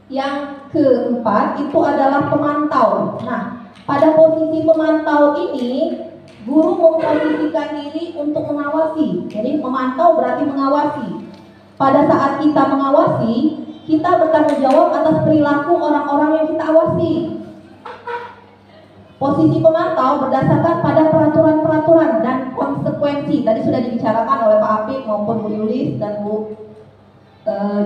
yang keempat itu adalah pemantau. Nah, pada posisi pemantau ini guru memposisikan diri untuk mengawasi. Jadi memantau berarti mengawasi. Pada saat kita mengawasi, kita bertanggung jawab atas perilaku orang-orang yang kita awasi. Posisi pemantau berdasarkan pada peraturan-peraturan dan konsekuensi. Tadi sudah dibicarakan oleh Pak Apik maupun Bu Yulis dan Bu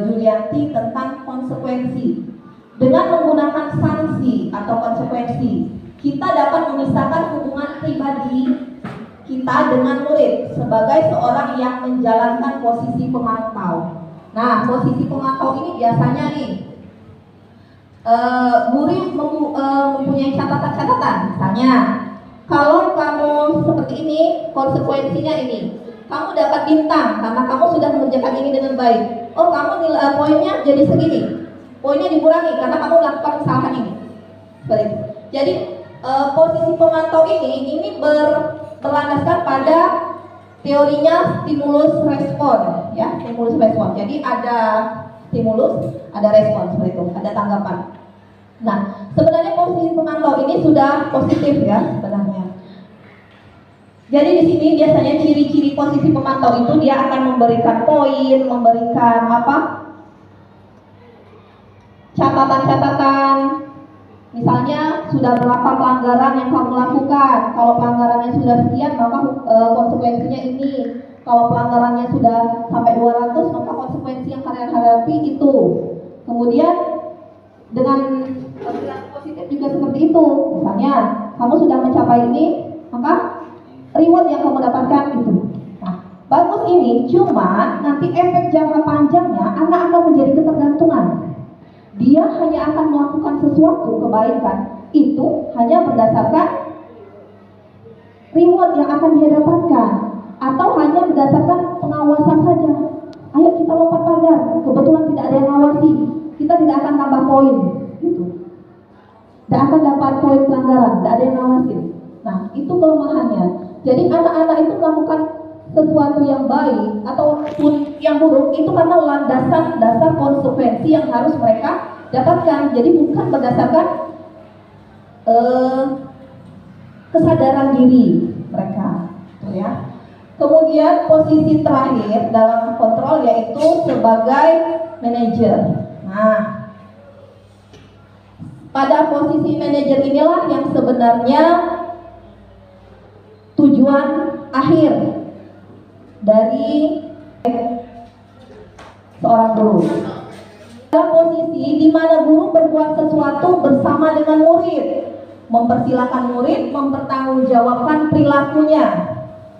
Julianti tentang konsekuensi. Dengan menggunakan sanksi atau konsekuensi, kita dapat memisahkan hubungan pribadi kita dengan murid sebagai seorang yang menjalankan posisi pemantau. Nah, posisi pemantau ini biasanya guru mempunyai catatan-catatan. Misalnya, kalau kamu seperti ini, konsekuensinya ini. Kamu dapat bintang karena kamu sudah mengerjakan ini dengan baik. Oh, kamu nilai poinnya jadi segini. Poinnya dikurangi karena kamu melakukan kesalahan ini. Seperti itu. Jadi posisi pemantau ini berlandaskan pada teorinya stimulus respon, ya, stimulus respon. Jadi ada stimulus, ada respon, seperti itu, ada tanggapan. Nah, sebenarnya posisi pemantau ini sudah positif ya sebenarnya. Jadi di sini biasanya ciri-ciri posisi pemantau itu dia akan memberikan poin, memberikan catatan-catatan. Misalnya sudah berapa pelanggaran yang kamu lakukan. Kalau pelanggarannya sudah sekian, maka konsekuensinya ini. Kalau pelanggarannya sudah sampai 200, maka konsekuensi yang kalian hadapi itu. Kemudian dengan perilaku positif juga seperti itu. Misalnya, kamu sudah mencapai ini, maka reward yang kamu dapatkan itu. Nah, bagus ini, cuma nanti efek jangka panjangnya anak akan menjadi ketergantungan. Dia hanya akan melakukan sesuatu kebaikan itu hanya berdasarkan reward yang akan dia dapatkan, atau hanya berdasarkan pengawasan saja. Ayo kita lompat pagar, kebetulan tidak ada yang ngawasi, kita tidak akan tambah poin, gitu. Tidak akan dapat poin pelanggaran, tidak ada yang ngawasin. Nah, itu kelemahannya. Jadi anak-anak itu melakukan sesuatu yang baik ataupun yang buruk itu karena landasan dasar konsekuensi yang harus mereka dapatkan. Jadi bukan berdasarkan kesadaran diri mereka, ya. Kemudian posisi terakhir dalam kontrol yaitu sebagai manajer. Nah, pada posisi manajer inilah yang sebenarnya tujuan akhir dari seorang guru. Dalam posisi di mana guru berbuat sesuatu bersama dengan murid, mempersilahkan murid mempertanggungjawabkan perilakunya,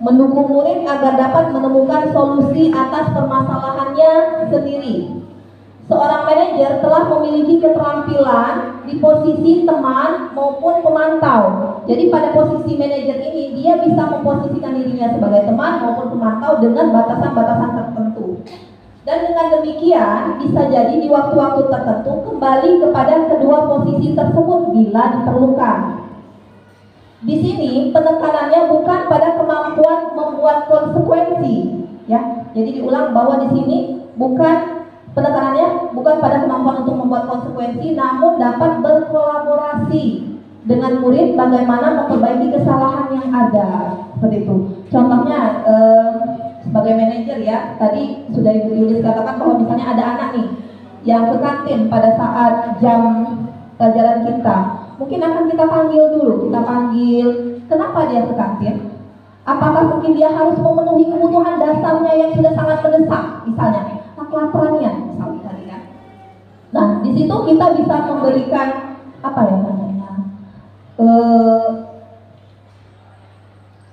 mendukung murid agar dapat menemukan solusi atas permasalahannya sendiri. Seorang manajer telah memiliki keterampilan di posisi teman maupun pemantau. Jadi pada posisi manajer ini dia bisa memposisikan dirinya sebagai teman maupun pemantau dengan batasan-batasan tertentu. Dan dengan demikian bisa jadi di waktu-waktu tertentu kembali kepada kedua posisi tersebut bila diperlukan. Di sini penekanannya bukan pada kemampuan membuat konsekuensi, ya. Jadi diulang bahwa di sini penekanannya bukan pada kemampuan untuk membuat konsekuensi, namun dapat berkolaborasi dengan murid bagaimana memperbaiki kesalahan yang ada, seperti itu. Contohnya sebagai manajer, ya, tadi sudah Ibu Yulis katakan bahwa misalnya ada anak nih yang ke kantin pada saat jam pelajaran kita, mungkin akan kita panggil dulu, kenapa dia ke kantin? Apakah mungkin dia harus memenuhi kebutuhan dasarnya yang sudah sangat mendesak, misalnya kelaparannya, misalnya tadi kan. Nah, di situ kita bisa memberikan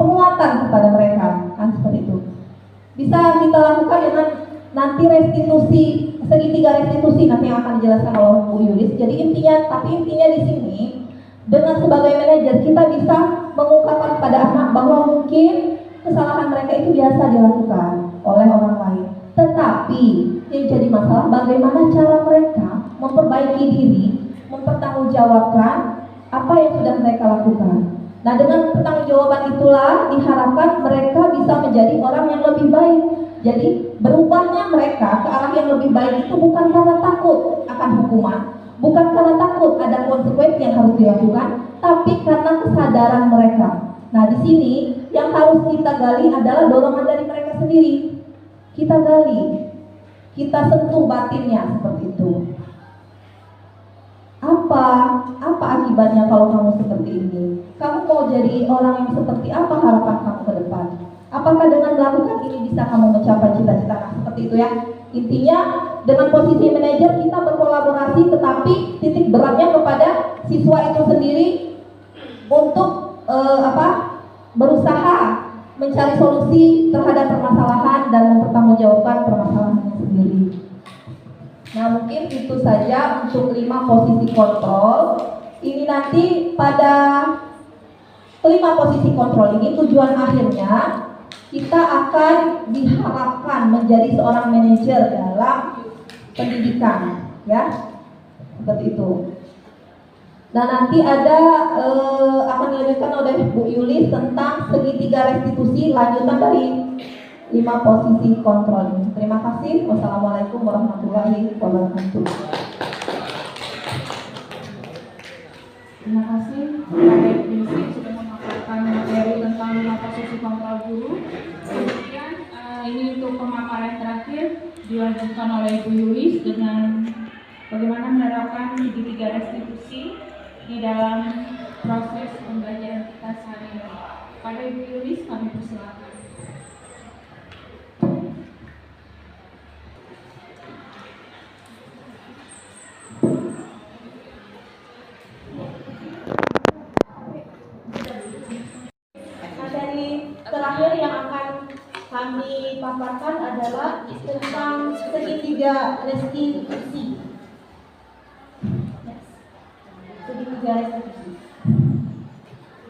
penguatan kepada mereka, kan seperti itu. Bisa kita lakukan dengan nanti restitusi, segitiga restitusi nanti yang akan dijelaskan oleh Bu Yulis. Jadi intinya di sini dengan sebagai manajer kita bisa mengungkapkan pada anak bahwa mungkin kesalahan mereka itu biasa dilakukan oleh orang lain. Tetapi yang jadi masalah bagaimana cara mereka memperbaiki diri, mempertanggungjawabkan apa yang sudah mereka lakukan. Nah, dengan pertanggungjawaban itulah diharapkan mereka bisa menjadi orang yang lebih baik. Jadi berubahnya mereka ke arah yang lebih baik itu bukan karena takut akan hukuman, bukan karena takut ada konsekuensi yang harus dilakukan, tapi karena kesadaran mereka. Nah, di sini yang harus kita gali adalah dorongan dari mereka sendiri. Kita gali, kita sentuh batinnya seperti itu. Apa akibatnya kalau kamu seperti ini? Kamu mau jadi orang yang seperti apa harapan kamu ke depan? Apakah dengan melakukan ini bisa kamu mencapai cita-cita? Nah, seperti itu, ya. Intinya dengan posisi manajer kita berkolaborasi, tetapi titik beratnya kepada siswa itu sendiri untuk berusaha mencari solusi terhadap permasalahan dan mempertanggungjawabkan permasalahannya sendiri. Nah, mungkin itu saja untuk 5 posisi kontrol. Ini nanti pada 5 posisi kontrol ini tujuan akhirnya kita akan diharapkan menjadi seorang manajer dalam pendidikan, ya, seperti itu. Nah, nanti ada akan dilanjutkan oleh Bu Yulis tentang segitiga restitusi lanjutan dari 5 posisi kontrol ini. Terima kasih. Wassalamualaikum warahmatullahi wabarakatuh. Terima kasih kepada Ibu Yulis sudah memaparkan materi tentang 5 posisi kontrol guru. Kemudian ini untuk pemaparan terakhir dilanjutkan oleh Ibu Yulis dengan bagaimana menerapkan segitiga restitusi di dalam proses pembelajaran kita sehari-hari. Pada Ibu Yulis kami persilakan. kami paparkan adalah tentang segitiga restitusi. Segitiga restitusi.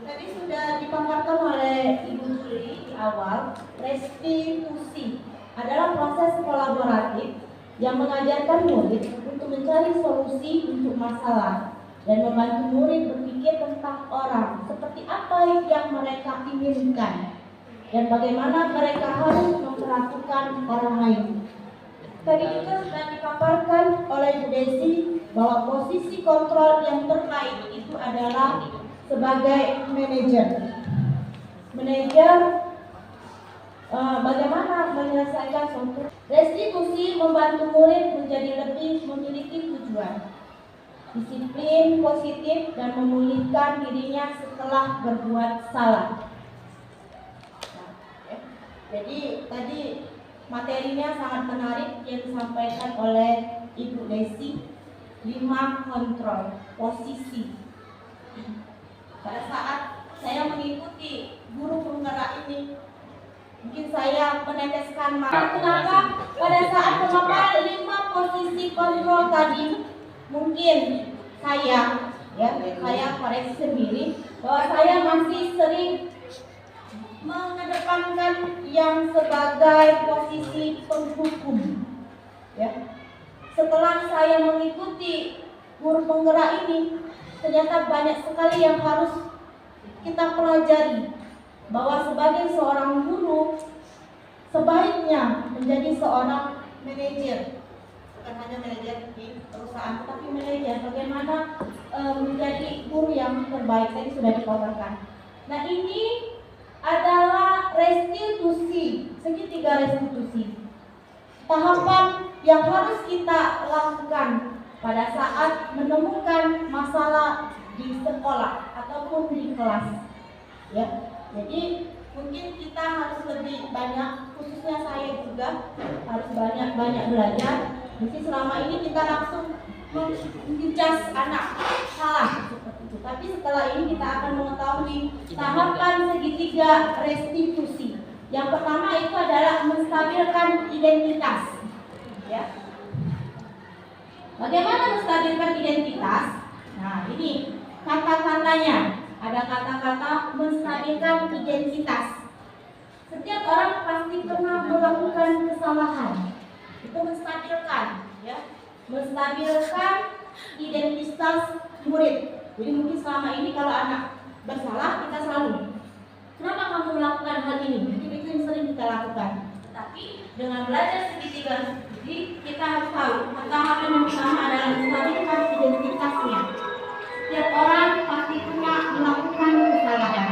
Tadi sudah dipaparkan oleh Ibu Juli di awal. Restitusi adalah proses kolaboratif yang mengajarkan murid untuk mencari solusi untuk masalah dan membantu murid berpikir tentang orang seperti apa yang mereka inginkan dan bagaimana mereka harus memperlakukan orang lain. Tadi juga sudah dipaparkan oleh Bu Desi bahwa posisi kontrol yang terbaik itu adalah sebagai manajer. Bagaimana menyelesaikan suatu restitusi membantu murid menjadi lebih memiliki tujuan, disiplin positif dan memulihkan dirinya setelah berbuat salah. Jadi tadi materinya sangat menarik yang disampaikan oleh Ibu Desi, 5 kontrol posisi. Pada saat saya mengikuti guru penggerak ini, mungkin saya meneteskan mata. Kenapa? Pada saat memakai 5 posisi kontrol tadi, mungkin saya koreksi sendiri bahwa saya masih sering mengedepankan yang sebagai posisi penghukum. Ya. Setelah saya mengikuti guru penggerak ini, ternyata banyak sekali yang harus kita pelajari. Bahwa sebagai seorang guru sebaiknya menjadi seorang manajer, bukan hanya manajer di perusahaan, tapi manajer bagaimana menjadi guru yang terbaik. Tadi sudah dipaparkan. Nah, ini adalah restitusi, segitiga restitusi. Tahapan yang harus kita lakukan pada saat menemukan masalah di sekolah ataupun di kelas. Ya. Jadi mungkin kita harus lebih banyak, khususnya saya juga harus banyak belajar. Mungkin selama ini kita langsung menjudge anak salah seperti itu. Tapi setelah ini kita akan mengetahui tahapan segitiga restitusi. Yang pertama itu adalah menstabilkan identitas. Ya. Bagaimana menstabilkan identitas? Nah, ini kata-katanya. Ada kata-kata menstabilkan identitas. Setiap orang pasti pernah melakukan kesalahan. Itu menstabilkan, ya. Menstabilkan identitas murid. Jadi mungkin selama ini kalau anak bersalah, kita selalu, kenapa kamu melakukan hal ini? Mungkin itu yang sering kita lakukan. Tapi dengan belajar segitiga, kita harus tahu tahapan yang pertama adalah menstabilkan identitasnya. Setiap orang pasti pernah melakukan kesalahan.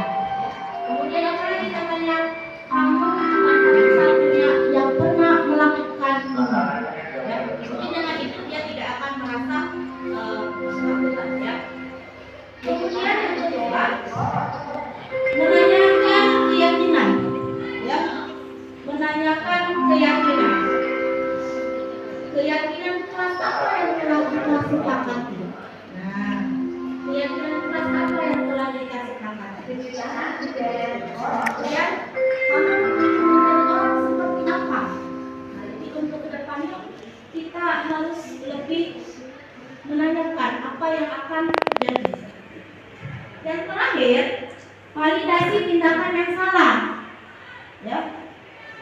Kemudian apa lagi katanya? Kamu satu-satunya yang pernah melakukan ini. Ya, mungkin dengan itu dia tidak akan merasa melakukan, ya. Kemudian yang kedua, menanyakan keyakinan. Ya, menanyakan keyakinan. Keyakinan kelas apa yang telah kita sepakati? Nah, keyakinan kelas apa yang telah dikasih kakak? Kemudian kamu menjadi orang seperti apa? Nah, jadi untuk kedepannya kita harus lebih menanyakan apa yang akan terjadi. Dan terakhir, validasi tindakan yang salah. Ya,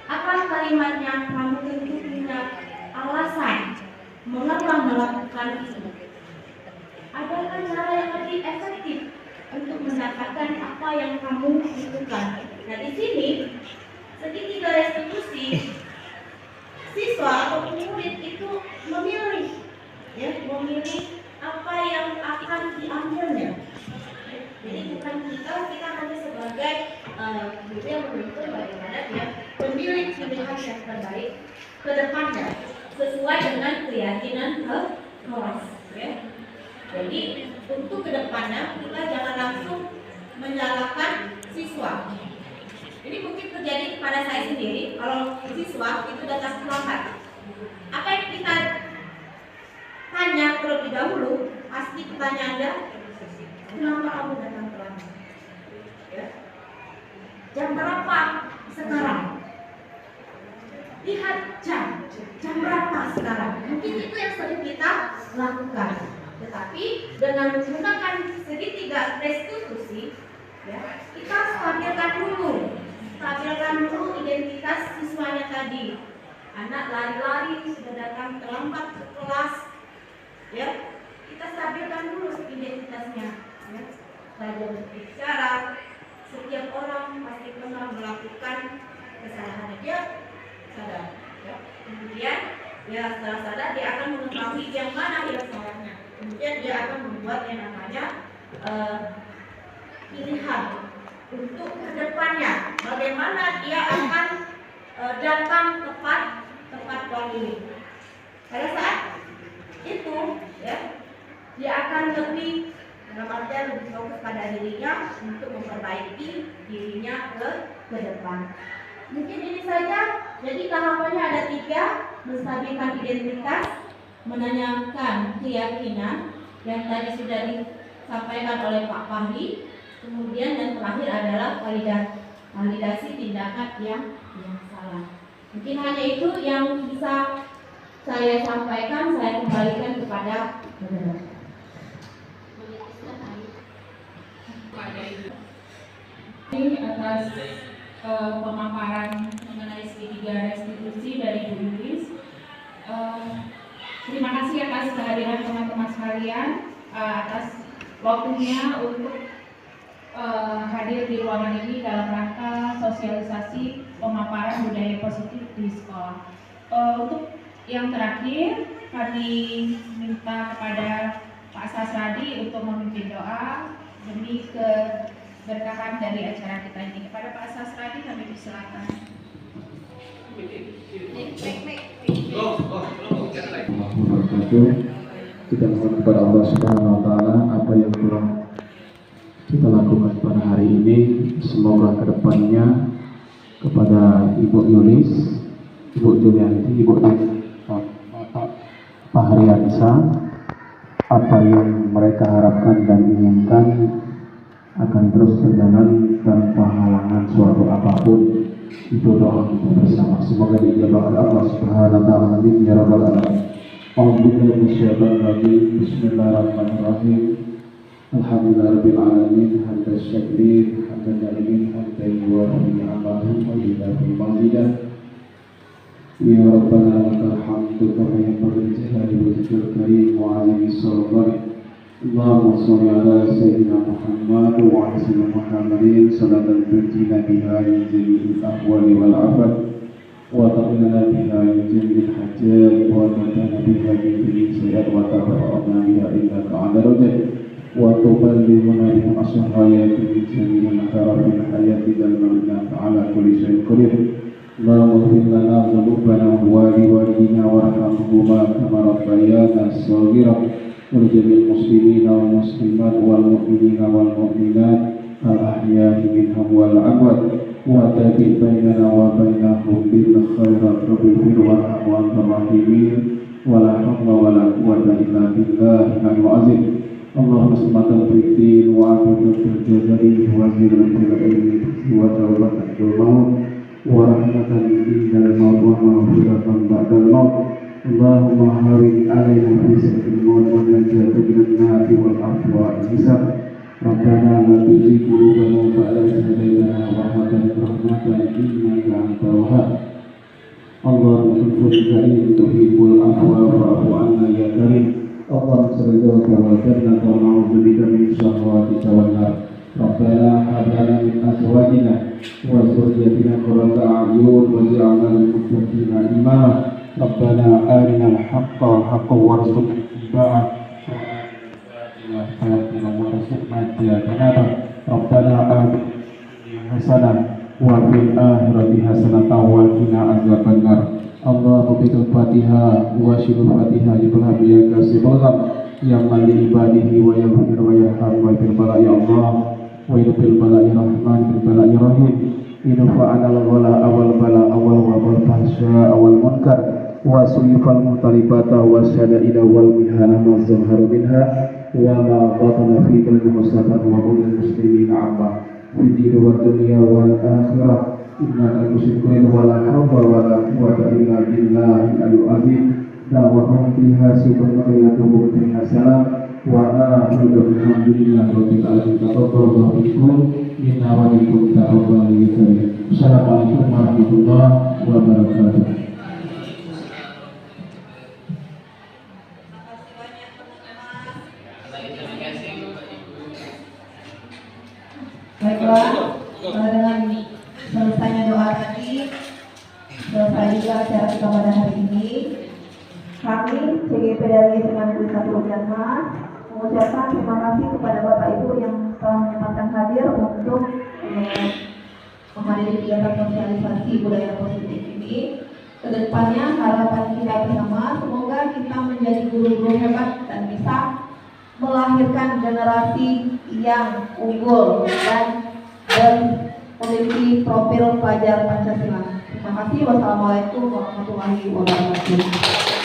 apa kalimatnya? Kamu tentu punya alasan mengapa melakukan itu. Adakah cara yang lebih efektif untuk mendapatkan apa yang kamu butuhkan? Nah, di sini segitiga restitusi, siswa atau murid itu memilih, ya, memilih apa yang akan diambilnya. Jadi bukan kita hanya sebagai guru yang menuntut bagaimana dia memilih pilihan yang terbaik ke depannya sesuai dengan keyakinan kelas. Ya. Jadi untuk kedepannya kita jangan langsung menyalahkan siswa. Ini mungkin terjadi kepada saya sendiri. Kalau siswa itu datang terlambat, apa yang kita tanya terlebih dahulu, pasti pertanyaan Anda, kenapa kamu datang terlambat? Ya. Jam berapa sekarang? lihat jam berapa sekarang. Mungkin itu yang sering kita lakukan. Tetapi dengan menggunakan segitiga restitusi, ya, kita stabilkan dulu identitas siswanya tadi. Anak lari-lari sudah datang terlambat ke kelas, ya, kita stabilkan dulu identitasnya. Ya. Belajar berbicara, setiap orang pasti pernah melakukan kesalahan, dia sadar. Ya. Kemudian, ya setelah sadar dia akan mengetahui yang mana yang salahnya. Kemudian dia akan membuat yang namanya pilihan untuk kedepannya, bagaimana dia akan datang tepat waktu. Pada saat itu, ya, dia akan lebih dalam artian lebih fokus pada dirinya untuk memperbaiki dirinya ke depan. Mungkin ini saja. Jadi tahapannya ada 3: menstabilkan identitas, menanyakan keyakinan yang tadi sudah disampaikan oleh Pak Fahri, kemudian yang terakhir adalah validasi tindakan yang salah. Mungkin hanya itu yang bisa saya sampaikan. Saya kembalikan kepada Saudara. Ini atas pemaparan mengenai segitiga restitusi dari Bu Yulis. Terima kasih atas kehadiran teman-teman sekalian, atas waktunya untuk hadir di ruangan ini dalam rangka sosialisasi pemaparan budaya positif di sekolah. Untuk yang terakhir, kami minta kepada Pak Sasradi untuk memimpin doa demi keberkahan dari acara kita ini. Kepada Pak Sasradi kami persilakan. Kita mohon kepada Allah Subhanahu wa taala apa yang telah kita lakukan pada hari ini, semoga kedepannya kepada Ibu Yulis, Ibu Julianti, Ibu Pak Haryansa, apa yang mereka harapkan dan inginkan akan terus berjalan tanpa halangan suatu apapun. Itu doa kita bersama, semoga dijabah oleh Allah Subhanahu wa taala. Amin ya rabbal alamin. A'udzubillahi minasyaitonir rajim. Bismillahirrahmanirrahim. Alhamdulillahirabbil alamin. Hamdan syakirin, hamdan naimin, hamdan yuwafi ni'amahu wa yudafi mazidah. Ya Rabbana lakal hamdu kama yanbaghi li jalali wajhikal karim wa 'azimi sultanik. Allahumma shalli ala sayyidina Muhammad wa ala sayyidina Muhammadin salatan tunjina biha min jami'il ahwali wal afat wa taqina biha min jami'il hajat wa taqina biha min jami'il sayyi'at wa tabarra'na biha innaka 'ala rajul wa tuballighuna biha ashhayati min jami'il makarafil hayati dan innaka 'ala kulli syai'in qadir. Allahumma ighfir lana dhunubana wa liwalidina warhamhuma kama rabbayana shaghira. ولجميع المسلمين والمسلمات والمؤمنين والمؤمنات الأحياء منهم والأموات وتابع بيننا وبينهم بالخيرات رب اغفر وارحم وأنت الراحمين ولا حول ولا قوة إلا بالله العلي العظيم. اللهم صل في الدين وعافية في الجسد وزينة في العلم وتوبة عند الموت ورحمة عند الموت ومغفرة بعد الموت. اللهم هون علينا في سكن الموت والنجاة من النار والعفو والحساب. ربنا لا تزغ قلوبنا بعد إذ هديتنا وهب لنا رحمة إنك أنت الوهاب. اللهم كن كريم تحب العفو فاعف عنا يا كريم. اللهم صلِّك وسلم ونعوذ بك من شهواتك والنار. ربنا هب لنا من أزواجنا وذريتنا قرة أعين واجعلنا للمتقين إماما. ربنا آرنا الحق حقا وارزقنا اتباعه وآتنا وارزقنا اجتنابه. ربنا آتنا حسنة وفي الآخرة حسنة وقنا عذاب النار. اللهم بك الفاتحة وشر الفاتحة لبلغ يا كاسب الغم يا من لعباده ويغفر ويرحم ويغفر البلاء يا الله ويغفر البلاء يا رحمن بالبلاء يا رحيم. ادفع عنا الغلاء والبلاء والوباء والفحشاء والمنكر وسيف المغتربات والشدائد والمهانة ما ظهر منها وما بطن في كل المصطفى وكل المسلمين عامة في الدين والدنيا والآخرة. innaka tusykurun wa la hawla wa la quwwata illa billahi al-aliyyil azim. Da'wahum fiha subhanallahu wa salam wa a'udzu bihamdillahi rabbil alamin. Taqabbalallahu minkum inna wa minkum taqabbalu karim. Assalamualaikum warahmatullahi wabarakatuh. Baiklah, dengan selesainya doa tadi, selesai juga acara kita pada hari ini. Kami CGP dari Negeri 1 Myanmar mengucapkan terima kasih kepada Bapak Ibu yang telah menyempatkan hadir untuk menghadiri kegiatan sosialisasi budaya positif ini. Kedepannya harapan kita bersama semoga kita menjadi guru-guru hebat dan bisa melahirkan generasi yang unggul dan memiliki profil pelajar Pancasila. Terima kasih. Wassalamualaikum warahmatullahi wabarakatuh.